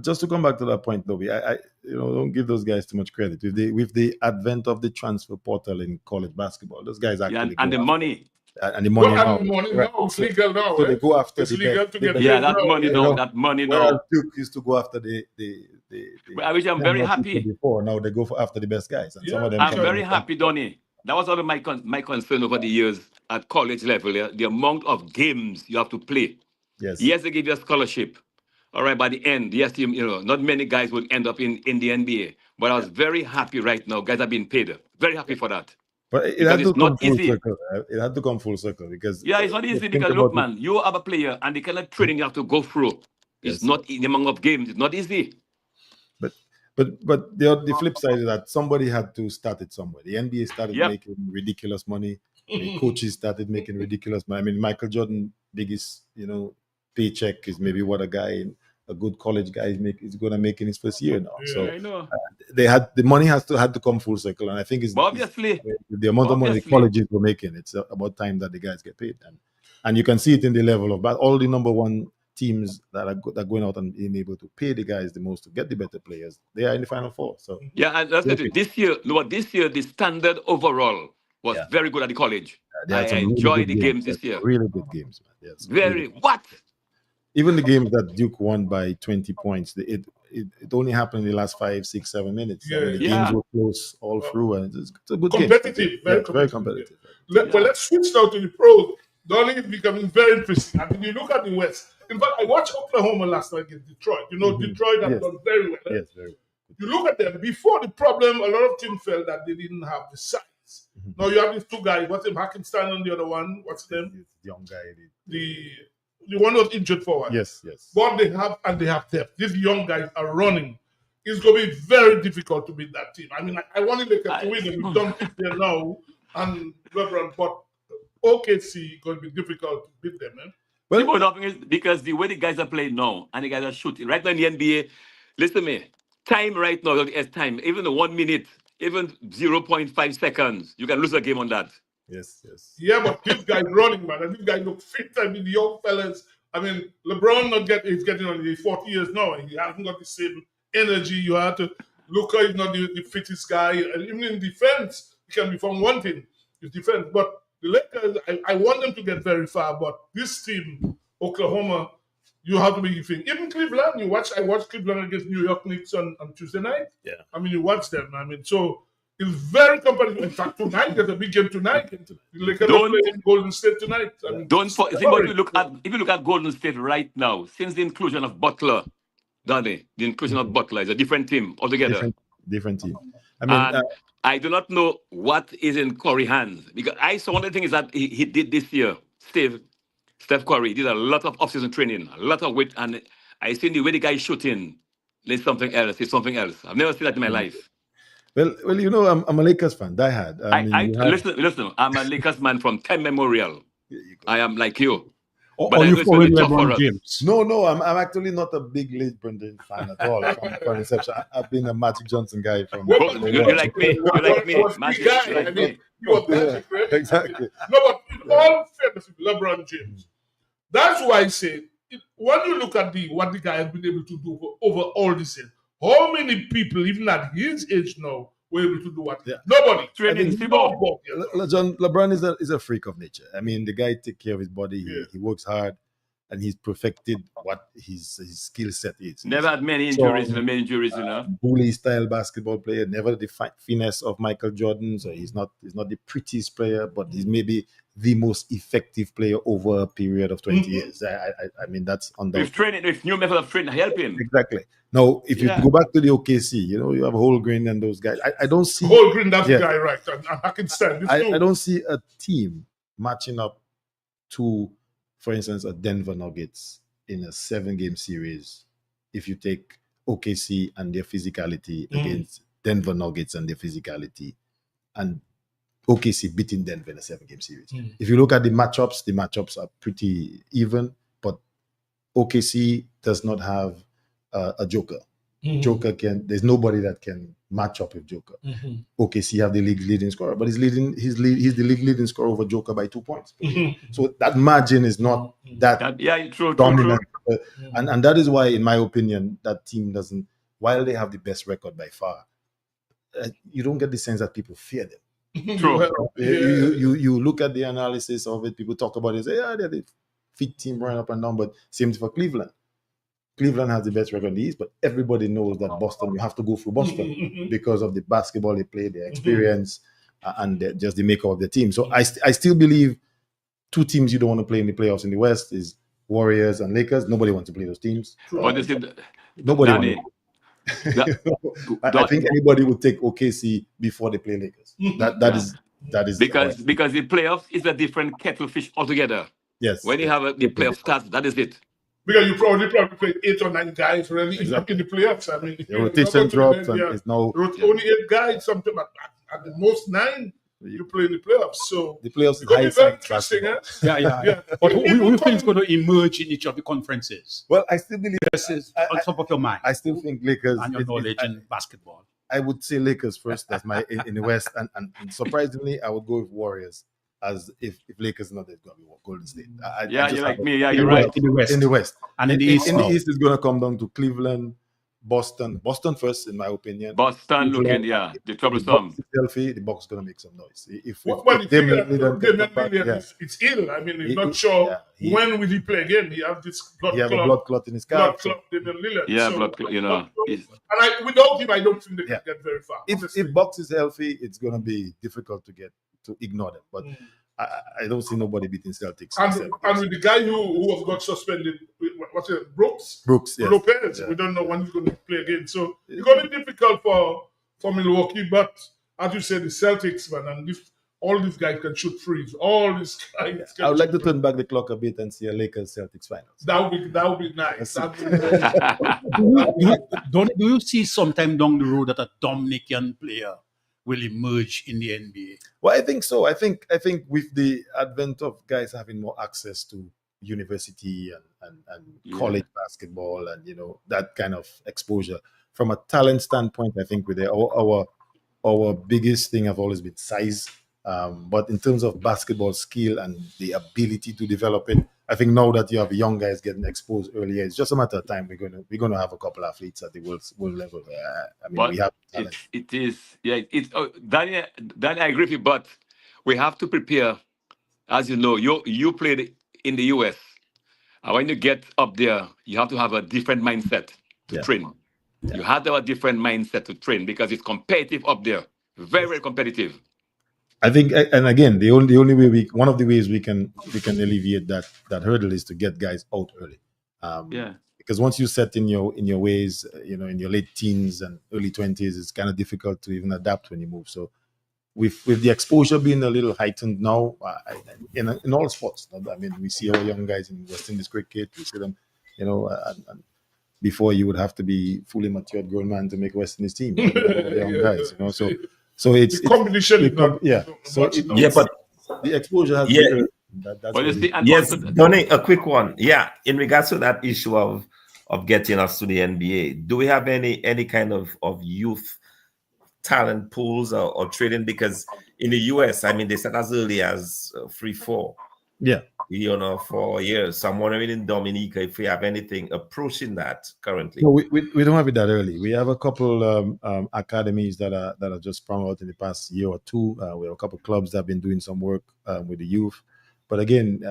Speaker 13: just to come back to that point, Dobby, I don't give those guys too much credit. With the advent of the transfer portal in college basketball, those guys actually
Speaker 5: and the money.
Speaker 13: And the money now.
Speaker 1: It's legal now.
Speaker 13: So they go after
Speaker 1: it's legal to get
Speaker 5: that money now.
Speaker 13: Duke used to go after the
Speaker 5: I wish I'm very happy.
Speaker 13: Before now they go after the best guys, and some of them.
Speaker 5: I'm very happy, Donnie. That was one of my concern over the years at college level. The amount of games you have to play.
Speaker 13: Yes.
Speaker 5: Yes, they give you a scholarship. All right, by the end, yes, not many guys would end up in the NBA. But I was very happy right now. Guys are being paid. Very happy for that.
Speaker 13: But it
Speaker 5: because
Speaker 13: had to
Speaker 5: it's
Speaker 13: come
Speaker 5: not
Speaker 13: full
Speaker 5: easy.
Speaker 13: circle. It had to come full circle because
Speaker 5: Yeah, it's not easy
Speaker 13: think
Speaker 5: because
Speaker 13: about
Speaker 5: look, man, you are a player and the kind of training you have to go through. It's
Speaker 13: Yes.
Speaker 5: not in the amount of games. It's not easy.
Speaker 13: But the flip side is that somebody had to start it somewhere. The NBA started
Speaker 5: Yep.
Speaker 13: making ridiculous money. The coaches started making ridiculous money. I mean, Michael Jordan biggest paycheck is maybe what a good college guy is going to make in his first year now.
Speaker 5: Yeah,
Speaker 13: So
Speaker 5: I know.
Speaker 13: the money had to come full circle, and I think it's
Speaker 5: But obviously,
Speaker 13: the amount of money the colleges were making. It's about time that the guys get paid, and you can see it in the level of all the number one teams that are going out and being able to pay the guys the most to get the better players. They are in the Final Four. So
Speaker 5: yeah, and that's it. This year, the standard overall was
Speaker 13: Yeah.
Speaker 5: very good at the college.
Speaker 13: They
Speaker 5: I
Speaker 13: had some really
Speaker 5: enjoyed
Speaker 13: good
Speaker 5: the games this year.
Speaker 13: Really good games, man. Yes,
Speaker 5: Very
Speaker 13: really.
Speaker 5: what?
Speaker 13: Even the games that Duke won by 20 points, it only happened in the last 5, 6, 7 minutes. I mean, the games were close all through, and it's a good
Speaker 1: competitive,
Speaker 13: game.
Speaker 1: very
Speaker 13: competitive.
Speaker 1: Well, let's switch now to the pros. Donnie is becoming very interesting. I mean, you look at the West. In fact, I watched Oklahoma last night against Detroit. Detroit has done very well.
Speaker 13: Yes, very well.
Speaker 1: You look at them. Before the problem, a lot of teams felt that they didn't have the size. Now you have these two guys. What's him? Hackenstein and the other one. What's them?
Speaker 13: The young guy.
Speaker 1: The one who was injured forward.
Speaker 13: Yes.
Speaker 1: But they have depth. These young guys are running. It's going to be very difficult to beat that team. I mean, I wanted them to win, and we've done it there now. And LeBron, but OKC going to be difficult to beat them, man.
Speaker 5: Well, nothing is because the way the guys are playing now and the guys are shooting right now in the NBA. Listen to me, time right now is time. Even the 1 minute, even 0.5 seconds, you can lose a game on that.
Speaker 13: Yes.
Speaker 1: Yeah, but this guy running, man, and this guy look fit. I mean, the young fellas. I mean, LeBron is getting on the 40 years now, and he hasn't got the same energy. You have to look. He's not the fittest guy, and even in defense, he can be from one thing, his defense. But the Lakers, I want them to get very far. But this team, Oklahoma, you have to be thinking. Even Cleveland, I watched Cleveland against New York Knicks on Tuesday night.
Speaker 13: Yeah.
Speaker 1: I mean, you watch them. I mean, so. It's very competitive. In fact, tonight there's a big game tonight. The Lakers are playing Golden State tonight. I mean,
Speaker 5: if you look at Golden State right now, since the inclusion of Butler, Donnie, the inclusion of Butler is a different team altogether.
Speaker 13: Different team. I mean,
Speaker 5: I do not know what is in Curry's hands because I saw one of the things that he did this year. Steph Curry did a lot of offseason training, a lot of weight, and I seen the way the guy is shooting. It's something else. I've never seen that in my life.
Speaker 13: Well, I'm a Lakers fan, diehard.
Speaker 5: Listen. I'm a Lakers man from time memorial. I am like you.
Speaker 2: But you follow LeBron James?
Speaker 13: No. I'm actually not a big LeBron fan at all. From inception, I've been a Magic Johnson guy from.
Speaker 5: You like me? Magic.
Speaker 13: Exactly.
Speaker 1: No, but in all fairness, LeBron James. That's why I say when you look at what the guy has been able to do over all this years. How many people, even at his age now, were able to do what? Yeah. Nobody.
Speaker 13: LeBron is a freak of nature. I mean, the guy takes care of his body. He works hard, and he's perfected what his skill set is.
Speaker 5: Never had many injuries,
Speaker 13: Bully style basketball player. Never the finesse of Michael Jordan. So he's not the prettiest player, but he's maybe the most effective player over a period of 20 years. I mean, that's undoubtedly.
Speaker 5: With new method of training, help him.
Speaker 13: Exactly. Now, if you go back to the OKC, you have Holmgren and those guys. I don't see
Speaker 1: Holmgren, that's the guy, right? I can stand.
Speaker 13: I don't see a team matching up to, for instance, a Denver Nuggets in a 7-game series. If you take OKC and their physicality against Denver Nuggets and their physicality, and OKC beating Denver in a 7-game series. If you look at the matchups are pretty even, but OKC does not have a Joker. There's nobody that can match up with Joker. OKC have the league leading scorer, but he's the league leading scorer over Joker by 2 points. So that margin is not that dominant.
Speaker 5: True.
Speaker 13: And that is why, in my opinion, that team doesn't, while they have the best record by far, you don't get the sense that people fear them.
Speaker 5: True.
Speaker 13: You look at the analysis of it, people talk about it, say, they're the fit team running up and down, but same thing for Cleveland. Cleveland has the best record in the East, but everybody knows that Boston, you have to go through Boston because of the basketball they play, their experience. and just the makeup of the team. So I still believe two teams you don't want to play in the playoffs in the West is Warriors and Lakers. Nobody wants to play those teams.
Speaker 5: But you see,
Speaker 13: Nobody
Speaker 5: Danny,
Speaker 13: I think anybody would take OKC before they play Lakers. That is
Speaker 5: because the playoffs is a different kettle fish altogether.
Speaker 13: Yes.
Speaker 5: When you have the playoff starts, that is it.
Speaker 1: Because you probably play 8 or 9 guys really in the playoffs. I mean,
Speaker 13: the rotation drops and it's now
Speaker 1: only 8 guys, something at the most 9. You play in the playoffs, so
Speaker 13: the playoffs
Speaker 1: is very interesting.
Speaker 2: Yeah. But who feels going to emerge in each of the conferences?
Speaker 13: Well, I still believe
Speaker 2: on top of your mind.
Speaker 13: I still think Lakers
Speaker 2: and your knowledge in basketball.
Speaker 13: I would say Lakers first. That's my in the West, and surprisingly, I would go with Warriors. As if Lakers not there, it's going to be Golden State.
Speaker 5: You're like me. Yeah, you're right.
Speaker 13: In the West,
Speaker 2: and in the East,
Speaker 13: it's going to come down to Cleveland, Boston first, in my opinion.
Speaker 5: Boston looking, the troublesome.
Speaker 13: Healthy, the Bucks going to make some noise. If
Speaker 1: Damian Lillard, it's ill. I mean, he's not sure when will he play again. He has this blood clot
Speaker 13: in his calf.
Speaker 1: Damian Lillard.
Speaker 5: Yeah, blood clot.
Speaker 1: And without him, I don't think they can get very far.
Speaker 13: If Bucks is healthy, it's going to be difficult to ignore them. But I don't see nobody beating Celtics.
Speaker 1: And with the guy who got suspended, what's it, Brooks, Lopez, we don't know when he's going to play again. So it's going to be difficult for Milwaukee. But as you said, the Celtics, man, and all these guys can shoot threes. All these guys.
Speaker 13: I would like to turn back the clock a bit and see a Lakers Celtics finals.
Speaker 1: That would be nice.
Speaker 2: Do you see sometime down the road that a Dominican player will emerge in the NBA?
Speaker 13: Well, I think so. I think with the advent of guys having more access to university and college basketball and that kind of exposure, from a talent standpoint, I think with our biggest thing have always been size. But in terms of basketball skill and the ability to develop it, I think now that you have young guys getting exposed earlier, it's just a matter of time. We're gonna have a couple of athletes at the world level. I mean, we have talent.
Speaker 5: It is. Danny, I agree with you, but we have to prepare. As you know, you played in the US. And when you get up there, you have to have a different mindset to train. You have to have a different mindset to train because it's competitive up there. Very, very competitive.
Speaker 13: I think, and again, the only way one of the ways we can alleviate that hurdle is to get guys out early. Because once you set in your ways, in your late teens and early 20s, it's kind of difficult to even adapt when you move. So, with the exposure being a little heightened now, in all sports, I mean, we see our young guys in West Indies cricket. We see them, and before you would have to be fully matured grown man to make West Indies team. Young guys, So it's
Speaker 1: the combination.
Speaker 13: but the exposure has been.
Speaker 3: Yes, Donnie, a quick one. Yeah, in regards to that issue of getting us to the NBA, do we have any kind of youth talent pools or trading? Because in the US, I mean, they start as early as 3-4.
Speaker 13: Yeah.
Speaker 3: 4 years. So I'm wondering in Dominica if we have anything approaching that currently.
Speaker 13: No, we don't have it that early. We have a couple academies that are just sprung out in the past year or two. We have a couple clubs that have been doing some work with the youth. But again,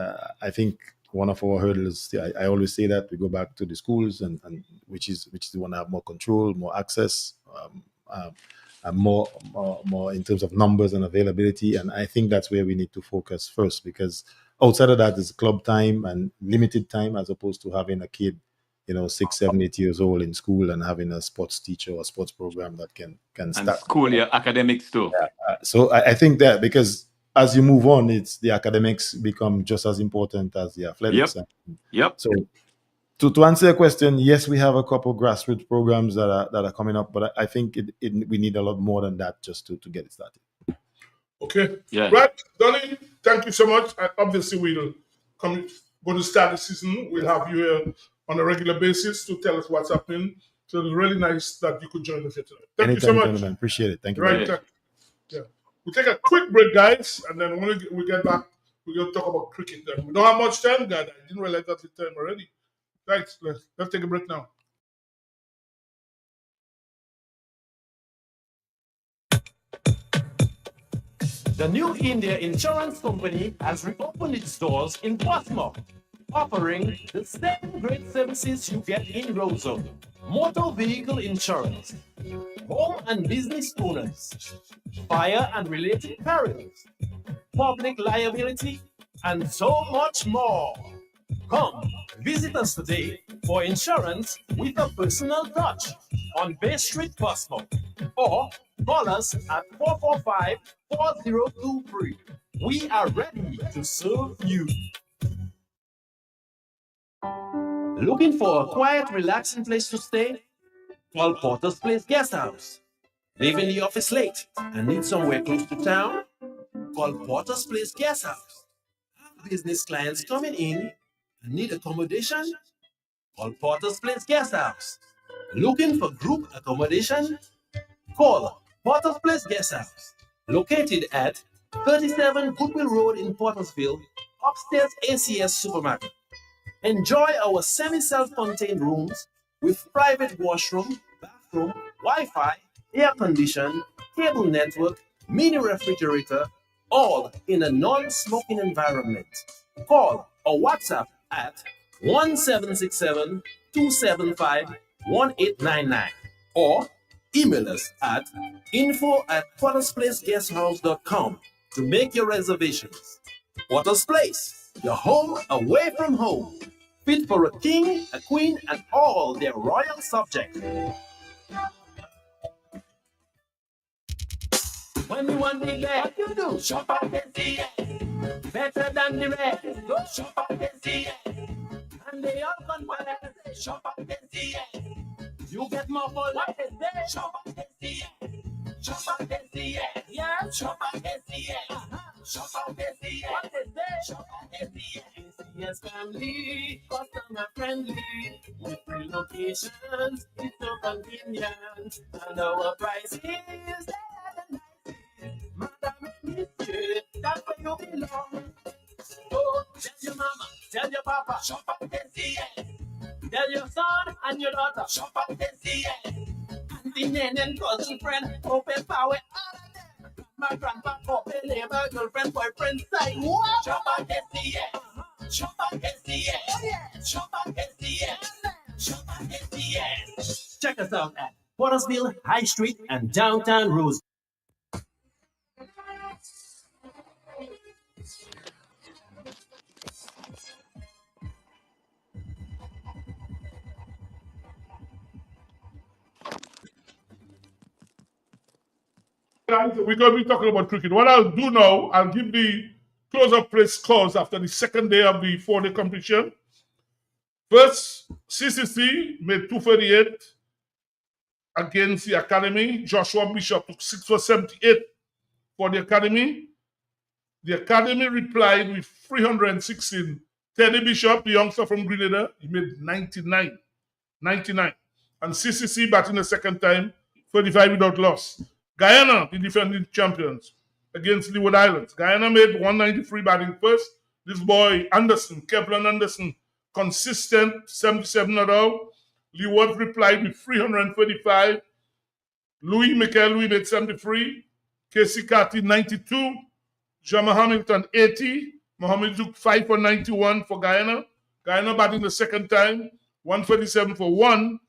Speaker 13: I think one of our hurdles, I always say that we go back to the schools and which is the one that have more control, more access, and more in terms of numbers and availability. And I think that's where we need to focus first, because outside of that is club time and limited time, as opposed to having a kid, 6, 7, 8 years old in school and having a sports teacher or sports program that can start.
Speaker 5: And school, academics too.
Speaker 13: So I think that because as you move on, it's the academics become just as important as the athletics.
Speaker 5: Yep.
Speaker 13: So to answer your question, yes, we have a couple grassroots programs that are coming up, but I think we need a lot more than that just to get it started.
Speaker 1: Okay.
Speaker 5: Yeah.
Speaker 1: Right, Donnie, thank you so much. Obviously, we'll going to start the season. We'll have you here on a regular basis to tell us what's happening. So it's really nice that you could join us here tonight. Thank you so much.
Speaker 13: Gentlemen. Appreciate it. Thank you.
Speaker 1: Right. Yeah. We'll take a quick break, guys, and then when we get back, we're going to talk about cricket. Then. We don't have much time, guys. I didn't realize that's the time already. Right, let's take a break now.
Speaker 10: The New India Insurance Company has reopened its doors in Portsmouth, offering the same great services you get in Roseau. Motor vehicle insurance, home and business owners, fire and related perils, public liability, and so much more. Come, visit us today for insurance with a personal touch on Bay Street, Portsmouth, or call us at 445-4023. We are ready to serve you. Looking for a quiet, relaxing place to stay? Call Porter's Place Guest House. Leaving the office late and need somewhere close to town? Call Porter's Place Guest House. Have business clients coming in and need accommodation? Call Porter's Place Guest House. Looking for group accommodation? Call Porter's Place Guest House. Located at 37 Goodwill Road in Portersville, upstairs ACS Supermarket. Enjoy our semi-self-contained rooms with private washroom, bathroom, Wi-Fi, air condition, cable network, mini refrigerator, all in a non-smoking environment. Call or WhatsApp at 1767-275-1899 or email us at info@portersplaceguesthouse.com to make your reservations. Porter's Place, your home away from home. Fit for a king, a queen, and all their royal subjects. When you want the what you do? Shop at SCS. Better than the rest. Go shop at SCS. And they all compare. Shop at SCS. You get more for what is there? Shop at SCS. Shop at SCS. Yeah, shop at SCS. Shop at SCS. What is there? Shop at SCS. SCS family, customer friendly, with free locations, it's so convenient, and our prices Madam, that's where you belong. Oh, tell your mama, tell your papa, shop at SCS. Tell your son and your daughter, shop at SCS. Auntie, nan, and cousin, friend, open power, all of them. My grandpa, open labor, girlfriend, boyfriend, side. Shop at SCS. Shop at SCS. Shop at SCS. Shop at SCS. Check us out at Portersville, High Street, and downtown Rose.
Speaker 1: Guys, we're going to be talking about cricket. What I'll do now, I'll give the close-up play scores after the second day of the 4-day competition. First, CCC made 238 against the Academy. Joshua Bishop took 6 for 78 for the Academy. The Academy replied with 316. Teddy Bishop, the youngster from Grenada, he made 99. And CCC batting the second time, 35 without loss. Guyana, the defending champions, against Leeward Islands. Guyana made 193 batting first. This boy, Kevlin Anderson, consistent, 77 not out. Leeward replied with 335. Louis made 73. Casey Carty, 92. Jama Hamilton, 80. Mohammed took 5 for 91 for Guyana. Guyana batting the second time, 137 for 1.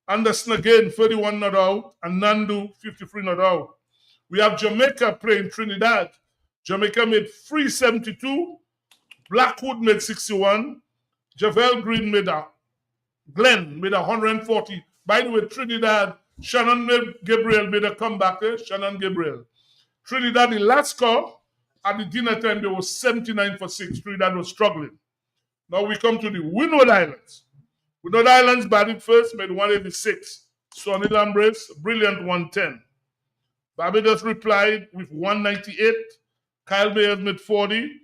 Speaker 1: Anderson again, 31 not out, and Nandu, 53 not out. We have Jamaica playing Trinidad. Jamaica made 372. Blackwood made 61. Javel Green Glenn made 140. By the way, Trinidad, Shannon Gabriel made a comeback there. Shannon Gabriel. Trinidad, the last score, at the dinner time, there was 79 for 6. Trinidad was struggling. Now we come to the Windward Islands. Windward Islands batted first, made 186. Sonny Lambres, brilliant 110. Barbados replied with 198. Kyle Bayers made 40.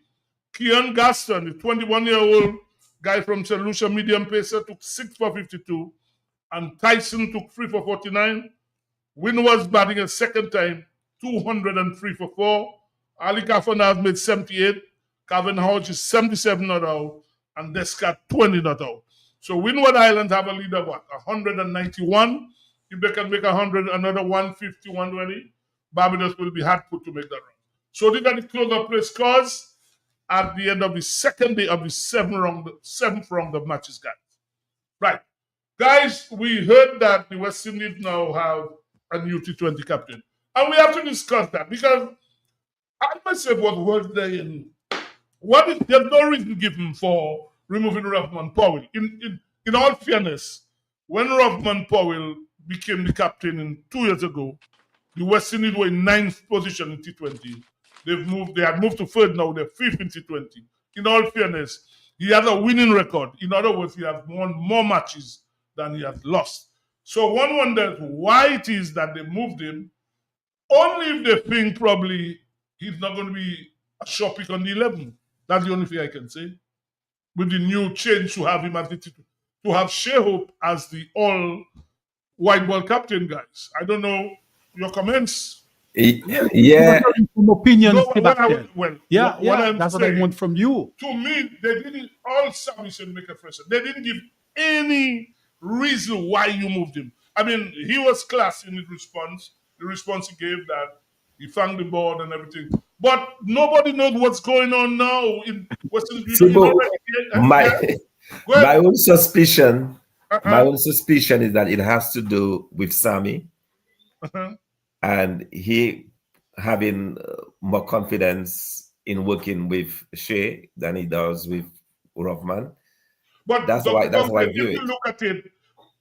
Speaker 1: Keon Gaston, the 21-year-old guy from St. Lucia, medium pacer, took 6 for 52. And Tyson took 3 for 49. Windward's batting a second time, 203 for 4. Ali Kafanaz made 78. Calvin Hodges 77 not out. And Descat 20 not out. So Windward Islands have a lead of what? 191. If they can make 100, another 150, 120, Barbados will be hard put to make that run. So these are the close-up play scores at the end of the second day of the seventh round of matches, guys. Right. Guys, we heard that the West Indies now have a new T20 captain. And we have to discuss that because I myself was wondering, there's no reason given for removing Rovman Powell. In all fairness, when Rovman Powell became the captain 2 years ago, the West Indies were in 9th position in T20. They had moved to third, now they're 5th in T20. In all fairness, he has a winning record. In other words, he has won more matches than he has lost. So one wonders why it is that they moved him, only if they think probably he's not going to be a sure pick on the 11. That's the only thing I can say. With the new change to have him as to have Shea Hope as the all white ball captain, guys. I don't know your comments.
Speaker 3: Yeah.
Speaker 2: From opinions
Speaker 1: No,
Speaker 2: back then.
Speaker 1: That's
Speaker 2: what I want from you.
Speaker 1: To me, they didn't. All Sammy should make a fresh. They didn't give any reason why you moved him. I mean, he was class in his response. The response he gave, that he thanked the board and everything. But nobody knows what's going on now in Western Union.
Speaker 3: My own suspicion, my own suspicion is that it has to do with Sammy, and he having more confidence in working with Shea than he does with Rovman.
Speaker 1: But
Speaker 3: that's why I view
Speaker 1: if
Speaker 3: it.
Speaker 1: You look at it,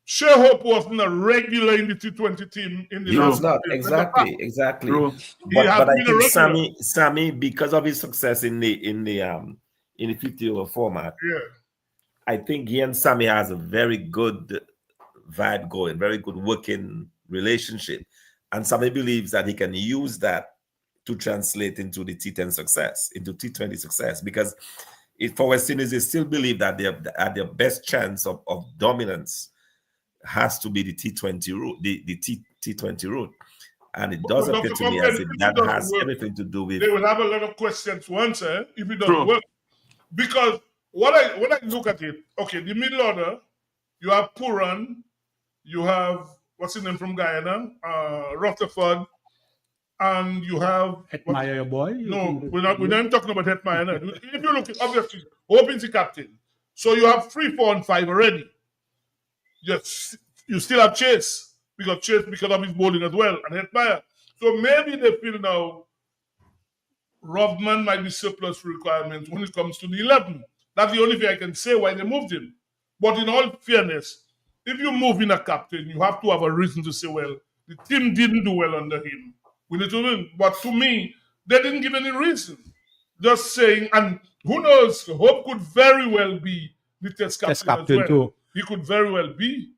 Speaker 1: Shea Hope wasn't a regular in the T20 team in the last.
Speaker 3: He was not exactly. But I think Sammy, because of his success in the 50-over format, I think he and Sammy has a very good vibe going, very good working relationship, and Sammy believes that he can use that to translate into the T10 success, into T20 success, because for West Indies, they still believe that their best chance of dominance has to be the T20 route, the T20 route, and it does appear to me as if that has everything to do with.
Speaker 1: They will have a lot of questions to answer if it doesn't work, because when I look at it, okay, the middle order, you have Puran, you have what's his name from Guyana, Rutherford, and you have
Speaker 2: Hetmeyer, your boy.
Speaker 1: No, we're not even talking about Hetmeyer. If you look at, obviously, Hope is the captain, so you have 3, 4, and 5 already. Yes, you still have Chase because of his bowling as well, and Hetmeyer. So maybe they feel now Rovman might be surplus requirements when it comes to the 11. That's the only thing I can say why they moved him. But in all fairness, if you move in a captain, you have to have a reason to say, well, the team didn't do well under him. We need to win. But to me, they didn't give any reason. Just saying, and who knows, Hope could very well be the test captain as well.
Speaker 2: Too.
Speaker 1: He could very well be.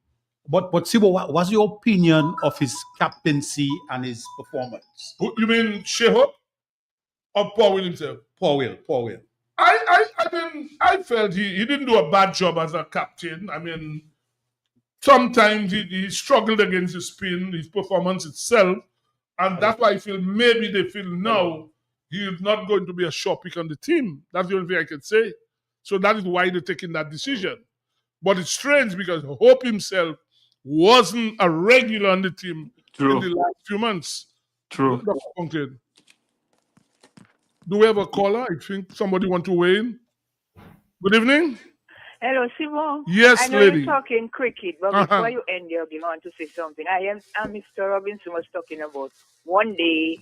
Speaker 2: But Sibo, what was your opinion of his captaincy and his performance?
Speaker 1: You mean Shea Hope or Powell himself?
Speaker 2: Powell.
Speaker 1: I felt he didn't do a bad job as a captain. I mean, sometimes he struggled against his spin, his performance itself, and that's why I feel maybe they feel now he is not going to be a sure pick on the team. That's the only thing I can say. So that is why they're taking that decision. But it's strange because Hope himself wasn't a regular on the team in the last few months.
Speaker 5: True.
Speaker 1: Do we have a caller? I think somebody want to weigh in. Good evening.
Speaker 4: Hello, Simon.
Speaker 1: Yes,
Speaker 4: I know
Speaker 1: lady.
Speaker 4: you're talking cricket, but before you end your game, I want to say something. Mr. Robinson was talking about one day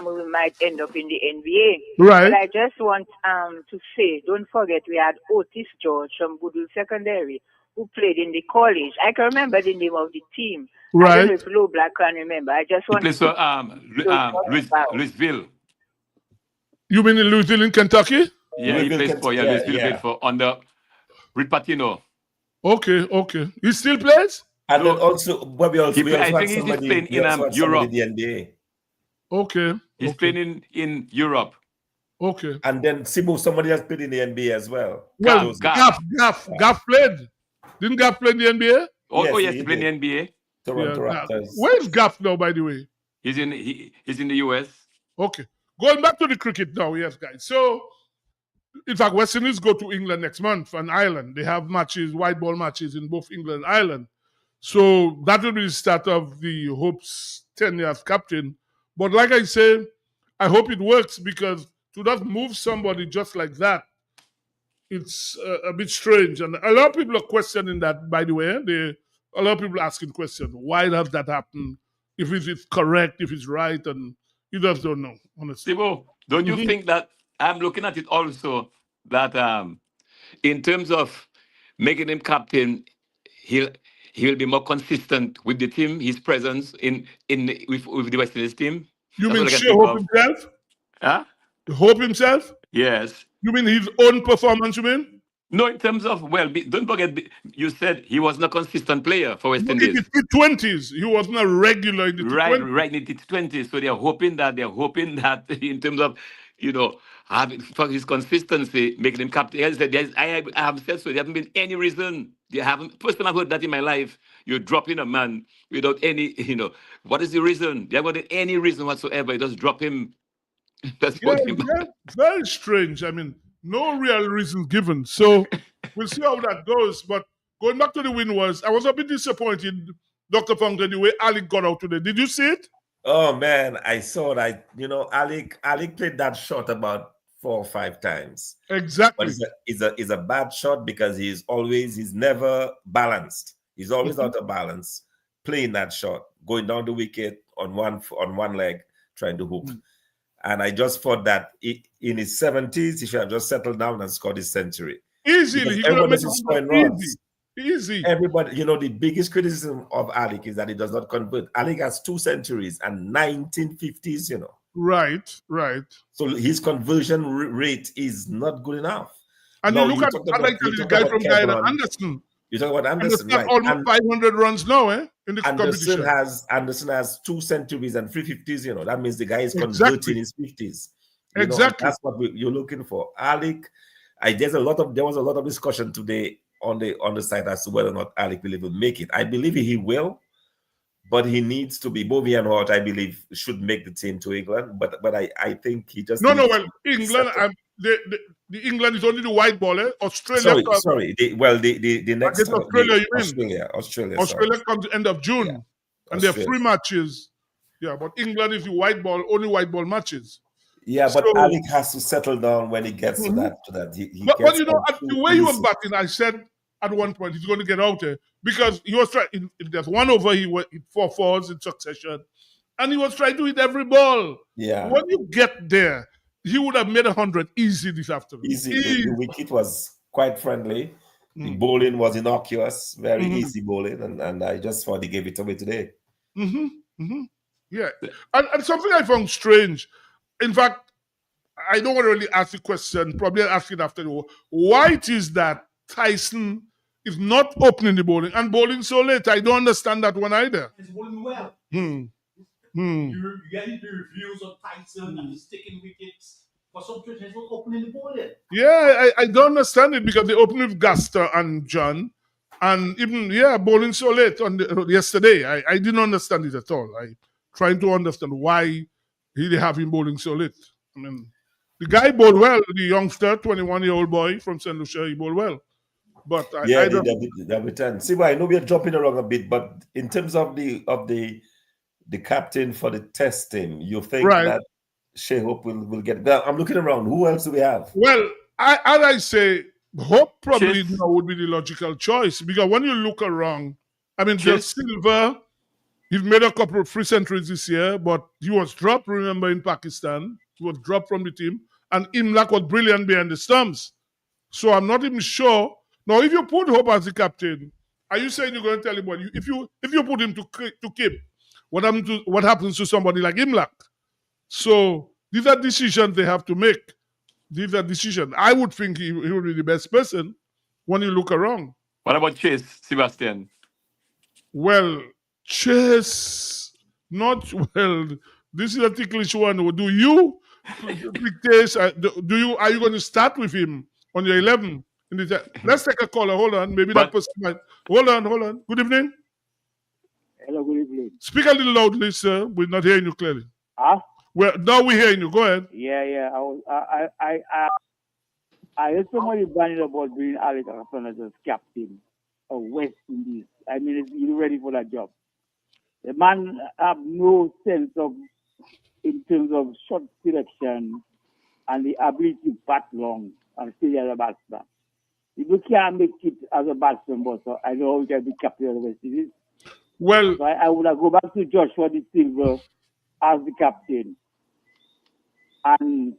Speaker 4: we might end up in the NBA.
Speaker 1: Right.
Speaker 4: But I just want to say, don't forget we had Otis George from Goodwill Secondary who played in the college. I can remember the name of the team.
Speaker 1: Right.
Speaker 4: I don't know if Low Black can remember. I just want
Speaker 5: to play Louisville.
Speaker 1: You mean in Louisville in Kentucky?
Speaker 5: Yeah, he plays for Louisville played for under Rick Patino.
Speaker 1: Okay. He still plays?
Speaker 3: And then also, I
Speaker 5: think he's playing in Europe.
Speaker 3: The NBA.
Speaker 1: Okay.
Speaker 5: He's playing in Europe.
Speaker 1: Okay.
Speaker 3: And then somebody has played in the NBA as well.
Speaker 1: Well, Gaff played. Didn't Gaff play in the NBA?
Speaker 5: Yes, he played in the NBA.
Speaker 3: Toronto Raptors.
Speaker 1: Where's Gaff now, by the way?
Speaker 5: He's in the US.
Speaker 1: Okay. Going back to the cricket now, yes, guys. So, in fact, West Indies go to England next month and Ireland. They have matches, white ball matches in both England and Ireland. So that will be the start of the Hope's 10 years captain. But like I say, I hope it works because to just move somebody just like that, it's a bit strange. And a lot of people are questioning that, by the way. A lot of people are asking questions. Why does that happen? if it's correct, if it's right, and you just don't know, honestly.
Speaker 5: Sibo, don't you think that I'm looking at it also that in terms of making him captain, he'll he'll be more consistent with the team, his presence with the West Indies team.
Speaker 1: You
Speaker 5: That's
Speaker 1: mean
Speaker 5: what I can
Speaker 1: Shea
Speaker 5: think
Speaker 1: Hope
Speaker 5: of.
Speaker 1: himself?
Speaker 5: Huh?
Speaker 1: Hope himself?
Speaker 5: Yes.
Speaker 1: You mean his own performance, you mean?
Speaker 5: No, in terms of don't forget you said he wasn't a consistent player for West
Speaker 1: No, in the
Speaker 5: Indies.
Speaker 1: T20s, he was not regular in the
Speaker 5: Right,
Speaker 1: T20s.
Speaker 5: right in the T20s. So they're hoping that in terms of having for his consistency, making him captain. As I said, I have said so. There hasn't been any reason. They haven't. First time I've heard that in my life. You're dropping a man without any. What is the reason? There haven't been any reason whatsoever. You just drop him. That's
Speaker 1: Yeah,
Speaker 5: put him.
Speaker 1: yeah, very strange. I mean, no real reason given. So we'll see how that goes. But going back to the win I was a bit disappointed, Dr. Funk, the way Alec got out today. Did you see it?
Speaker 3: Oh man, I saw that. Alec played that shot about 4 or 5 times.
Speaker 1: Exactly.
Speaker 3: But it's a bad shot because he's never balanced. He's always out of balance playing that shot, going down the wicket on one leg, trying to hook. And I just thought that in his 70s, he should have just settled down and scored his century.
Speaker 1: Easily. He
Speaker 3: Everyone is scoring runs.
Speaker 1: Easy.
Speaker 3: Everybody, the biggest criticism of Alec is that he does not convert. Alec has 2 centuries and 1950s,
Speaker 1: Right.
Speaker 3: So his conversion rate is not good enough.
Speaker 1: And
Speaker 3: Now,
Speaker 1: you look at the guy from Guyana, Anderson.
Speaker 3: You talk about Anderson, right?
Speaker 1: Almost 500 runs now, in the competition.
Speaker 3: Anderson has 2 centuries and 350s. That means the guy is converting his 50s.
Speaker 1: Exactly.
Speaker 3: That's what you're looking for. Alec, there was a lot of discussion today on the site as to whether or not Alec will even make it. I believe he will, but he needs to be. Bobby and Hart, I believe, should make the team to England. But I think he just
Speaker 1: England. The England is only the white ball. Australia.
Speaker 3: Sorry. The next
Speaker 1: Australia.
Speaker 3: Australia
Speaker 1: comes end of June, and there are 3 matches. Yeah, but England is the white ball, only white ball matches.
Speaker 3: Yeah, but Alec has to settle down when he gets to that.
Speaker 1: But the way he was batting, I said at one point he's going to get out there because he was trying. If there's one over, he hit 4 fours in succession, and he was trying to hit every ball.
Speaker 3: Yeah.
Speaker 1: When you get there, he would have made 100 easy this afternoon.
Speaker 3: Easy. The wicket was quite friendly. The bowling was innocuous, very easy bowling, and I just thought he gave it away today.
Speaker 1: Yeah, and something I found strange. In fact, I don't want to really ask the question. Probably I'll ask it after. Why it is that Tyson is not opening the bowling and bowling so late? I don't understand that one either.
Speaker 2: He's bowling well.
Speaker 1: You're
Speaker 2: getting the reviews of Tyson and he's taking wickets. For some reason, he's not opening the bowling.
Speaker 1: Yeah, I don't understand it because they opened with Gaster and John, and even bowling so late on yesterday. I didn't understand it at all. I trying to understand why they have him bowling so late. I mean, the guy bowled well. The youngster, 21-year-old boy from St. Lucia, he bowled well. But I don't.
Speaker 3: The return. See, I know we are jumping around a bit, but in terms of the captain for the test team, you think that Shea Hope will get? I'm looking around. Who else do we have?
Speaker 1: Well, as I say, Hope probably would be the logical choice because when you look around, I mean, Del Silva, he's made a couple of 3 centuries this year, but he was dropped. Remember, in Pakistan, he was dropped from the team, and Imlak was brilliant behind the stumps. So I'm not even sure. Now, if you put Hope as the captain, are you saying you're going to tell him if you put him to keep, what happens to somebody like Imlak? So these are decisions they have to make. These are decisions. I would think he would be the best person when you look around.
Speaker 5: What about Chase, Sebastian?
Speaker 1: Well, Chase, not well. This is a ticklish one. Do you pick Chase? Are you going to start with him on your 11? Let's take a caller. Hold on. Maybe that person might. Hold on. Good evening.
Speaker 14: Hello, good evening.
Speaker 1: Speak a little loudly, sir. We're not hearing you clearly. Well, now we're hearing you. Go ahead.
Speaker 14: Yeah. I heard somebody banning about bringing Alec as captain of West Indies. I mean, he's ready for that job. The man have no sense in terms of shot selection and the ability to bat long and stay as a batsman. If you can't make it as a batsman, but I know how you can be captain of the West Indies.
Speaker 1: Well,
Speaker 14: so I would have go back to Joshua De Silva as the captain and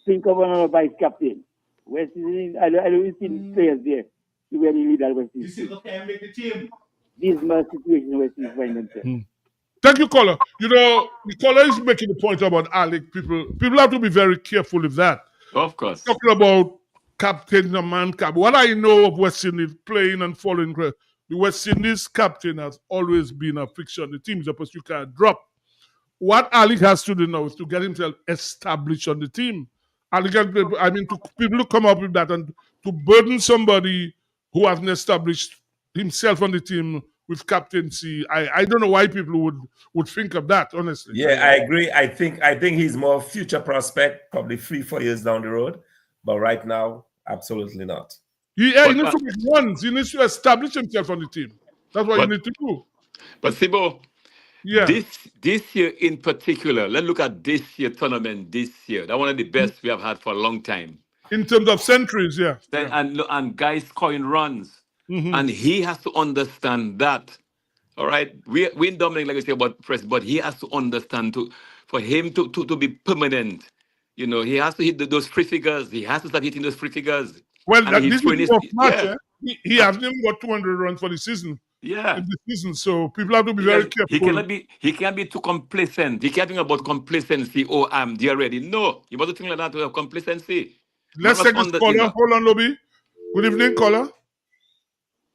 Speaker 14: think of another vice captain. West Indies, I don't see players there to be the leader of West Indies.
Speaker 2: Can make the team.
Speaker 14: This is my situation West Indies find themselves.
Speaker 1: Thank you, caller. You know, the caller is making the point about Alec. People have to be very careful with that.
Speaker 5: Of course.
Speaker 1: Talking about captain and man cap. What I know of West Indies playing and following, the West Indies captain has always been a fixture on the team. It's a person you can't drop. What Alec has to do now is to get himself established on the team. Alec, I mean, to people to come up with that and to burden somebody who hasn't established himself on the team with captaincy. I don't know why people would think of that, honestly.
Speaker 3: Yeah, I agree. I think he's more future prospect, probably 3-4 years down the road. But right now, absolutely not.
Speaker 1: He needs to make runs. He needs to establish himself on the team. That's what you need to do.
Speaker 5: But Sibo,
Speaker 1: yeah,
Speaker 5: this year in particular, let's look at this year tournament this year. That's one of the best we have had for a long time.
Speaker 1: In terms of centuries, yeah.
Speaker 5: And guys scoring runs.
Speaker 1: Mm-hmm.
Speaker 5: And he has to understand that. All right. We in Dominic, like I say about press, but he has to understand for him to be permanent. You know, he has to hit those free figures. He has to start hitting those free figures.
Speaker 1: Well, this is the fourth match. Yeah. He hasn't even got 200 runs for the season.
Speaker 5: Yeah.
Speaker 1: In the season, so people have to be very careful.
Speaker 5: He can't be too complacent. He can't think about complacency. Oh, I'm there already. No, you must think like that to have complacency.
Speaker 1: Let's take this caller. Hold on, Lobby. Good evening, caller.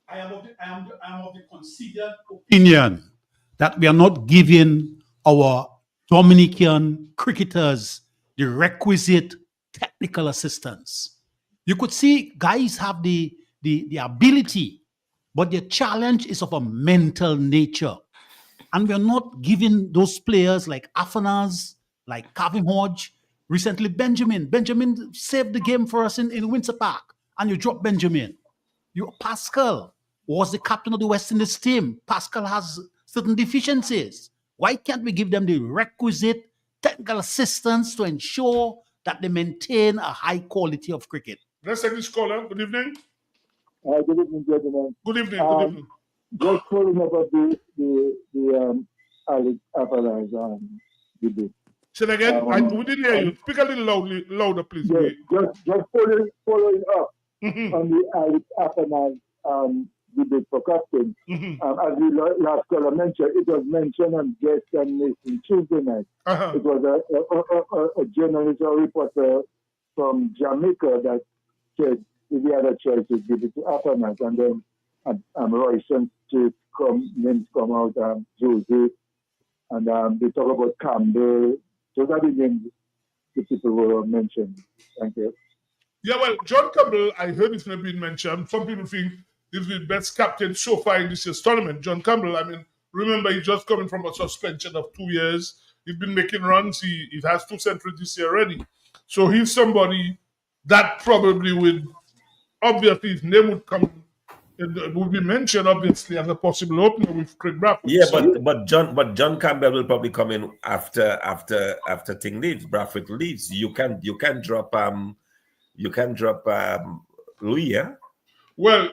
Speaker 2: I am of the considered opinion that we are not giving our Dominican cricketers the requisite technical assistance. You could see guys have the ability, but the challenge is of a mental nature. And we're not giving those players like Afanas, like Calvin Hodge, recently Benjamin. Benjamin saved the game for us in Windsor Park, and you drop Benjamin. Pascal was the captain of the West Indies team. Pascal has certain deficiencies. Why can't we give them the requisite technical assistance to ensure that they maintain a high quality of cricket?
Speaker 1: Let's take this caller. Good evening.
Speaker 15: Good evening, gentlemen.
Speaker 1: Good evening. Good evening.
Speaker 15: Just following up about the Alex Avalanche debate.
Speaker 1: Say that again. We didn't hear you. Speak a little louder, please.
Speaker 15: Yeah, just following up on the Alex Avalanche debate for captain. As the last caller mentioned, it was mentioned on Guest and Nation Tuesday night. It was a journalist or reporter from Jamaica that said if he had a choice to give it to Avalanche, and then Royston Street names come out, Jose, and they talk about Campbell. Those are the names the people were mentioned. Thank you.
Speaker 1: Yeah, well, John Campbell, I heard his name being mentioned. Some people think he's the best captain so far in this year's tournament. John Campbell, I mean, remember, he's just coming from a suspension of 2 years. He's been making runs. He has 2 centuries this year already. So he's somebody that probably would, obviously, his name would come. It would be mentioned obviously as a possible opener with Craig Bradford.
Speaker 3: Yeah, but John Campbell will probably come in after Ting leaves, Bradford leaves. You can drop Louis. Yeah.
Speaker 1: Well,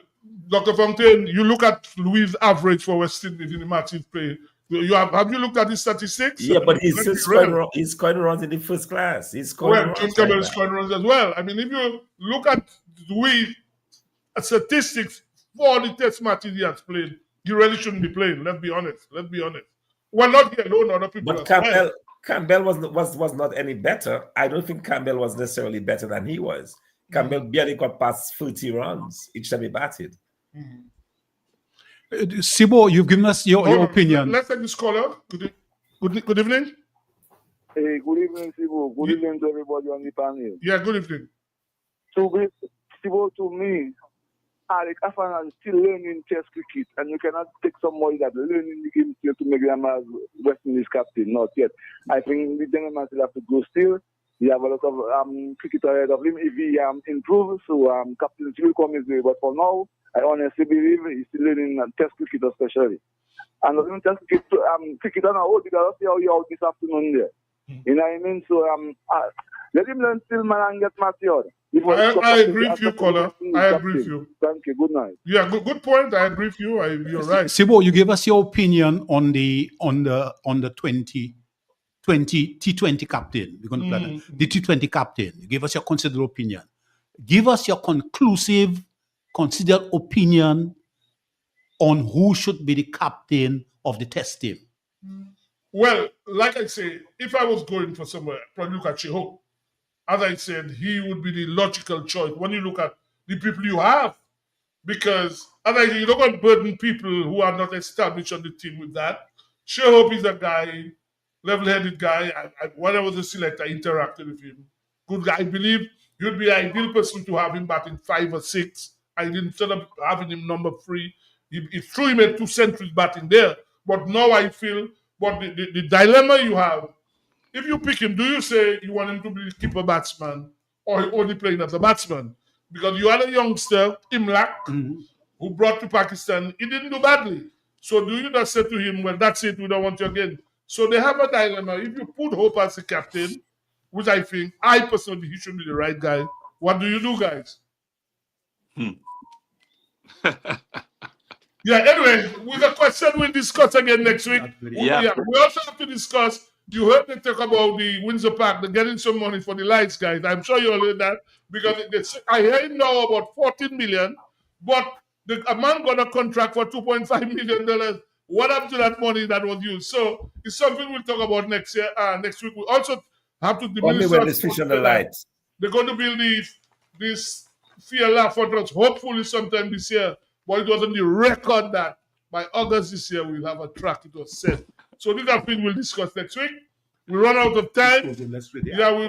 Speaker 1: Dr. Fontaine, you look at Louis' average for West Indies in the match he's played. Have you looked at his statistics?
Speaker 3: Yeah, but he's scoring runs in the first class. He's scoring runs.
Speaker 1: John Campbell is scoring runs as well. I mean, if you look at Louis' statistics for the test matches he has played, he really shouldn't be playing. Let's be honest. Well, not he alone, other people.
Speaker 3: But Campbell was not any better. I don't think Campbell was necessarily better than he was. Campbell barely got past 30 runs each time he batted.
Speaker 2: Sibo, you've given us your opinion.
Speaker 1: Let's take this caller. Good evening.
Speaker 15: Hey, good evening, Sibo. Good evening to everybody on the panel.
Speaker 1: Yeah, good evening.
Speaker 15: Sibo, to me, Alex Afana is still learning test cricket, and you cannot take somebody that learning the game still to make them as West Indies captain. Not yet. I think the gentleman still have to go still. He have a lot of cricket ahead of him. If he improves, so captain will come his way. But for now, I honestly believe he's still learning test cricket especially. And even test cricket, cricket on a whole, because I see how you out this afternoon there. You know what I mean? So Let him learn Stillman and get matured.
Speaker 1: I agree with you, caller. I agree with you.
Speaker 15: Thank you. Good night.
Speaker 1: Yeah, good point. I agree with you. You're right.
Speaker 2: Sibo, you gave us your opinion on the 20 T20 captain. We're going to play that. The T20 captain. You gave us your considered opinion. Give us your conclusive, considered opinion on who should be the captain of the test team.
Speaker 1: Well, like I say, if I was going for somewhere, probably look at Sheho. As I said, he would be the logical choice when you look at the people you have. Because as I say, you don't want to burden people who are not established on the team with that. Sheho is a guy, level-headed guy. When I was a selector, I interacted with him. Good guy. I believe he would be the ideal person to have him batting 5 or 6. Instead of having him number 3, he threw him at 2 centuries batting there. But now I feel, but the dilemma you have, if you pick him, do you say you want him to be the keeper batsman or only playing as a batsman? Because you had a youngster, Imlak, who brought to Pakistan. He didn't do badly. So do you just say to him, well, that's it, we don't want you again? So they have a dilemma. If you put Hope as the captain, which I personally, he should be the right guy, what do you do, guys? Yeah, anyway, with a question we'll discuss again next week.
Speaker 5: Yeah.
Speaker 1: We also have to discuss, you heard me talk about the Windsor Park, they're getting some money for the lights, guys. I'm sure you all heard that, because I hear now about 14 million, but a man got a contract for $2.5 million. What happened to that money that was used? So it's something we'll talk about next week. We also have to...
Speaker 3: Only when they switch on the lights.
Speaker 1: They're going to build this Fiala Fortress, hopefully sometime this year. But it was on the record that by August this year, we'll have a track. It was set. So these are things we'll discuss next week. We run out of time.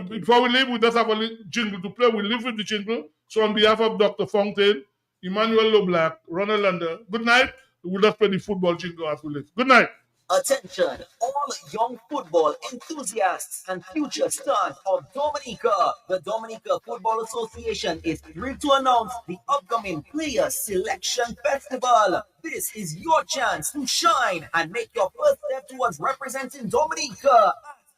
Speaker 1: Before we leave, we just have a jingle to play. We leave with the jingle. So on behalf of Dr. Fontaine, Emmanuel LeBlanc, Ronald Lander, good night. We'll just play the football jingle as we leave. Good night.
Speaker 16: Attention, all young football enthusiasts and future stars of Dominica. The Dominica Football Association is thrilled to announce the upcoming Players Selection Festival. This is your chance to shine and make your first step towards representing Dominica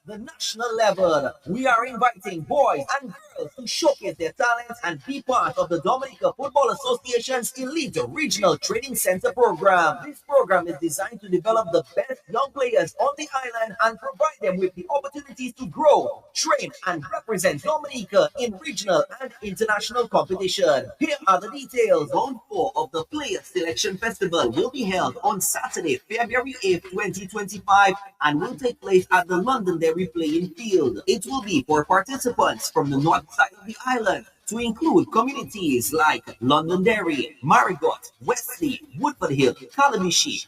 Speaker 16: the national level. We are inviting boys and girls to showcase their talents and be part of the Dominica Football Association's elite regional training center program. This program is designed to develop the best young players on the island and provide them with the opportunities to grow, train, and represent Dominica in regional and international competition. Here are the details. Round 4 of the Players Selection Festival will be held on Saturday, February 8th, 2025, and will take place at the Londonderry playing field. It will be for participants from the north side of the island, to include communities like Londonderry, Marigot, Wesley, Woodford Hill, Calamishi,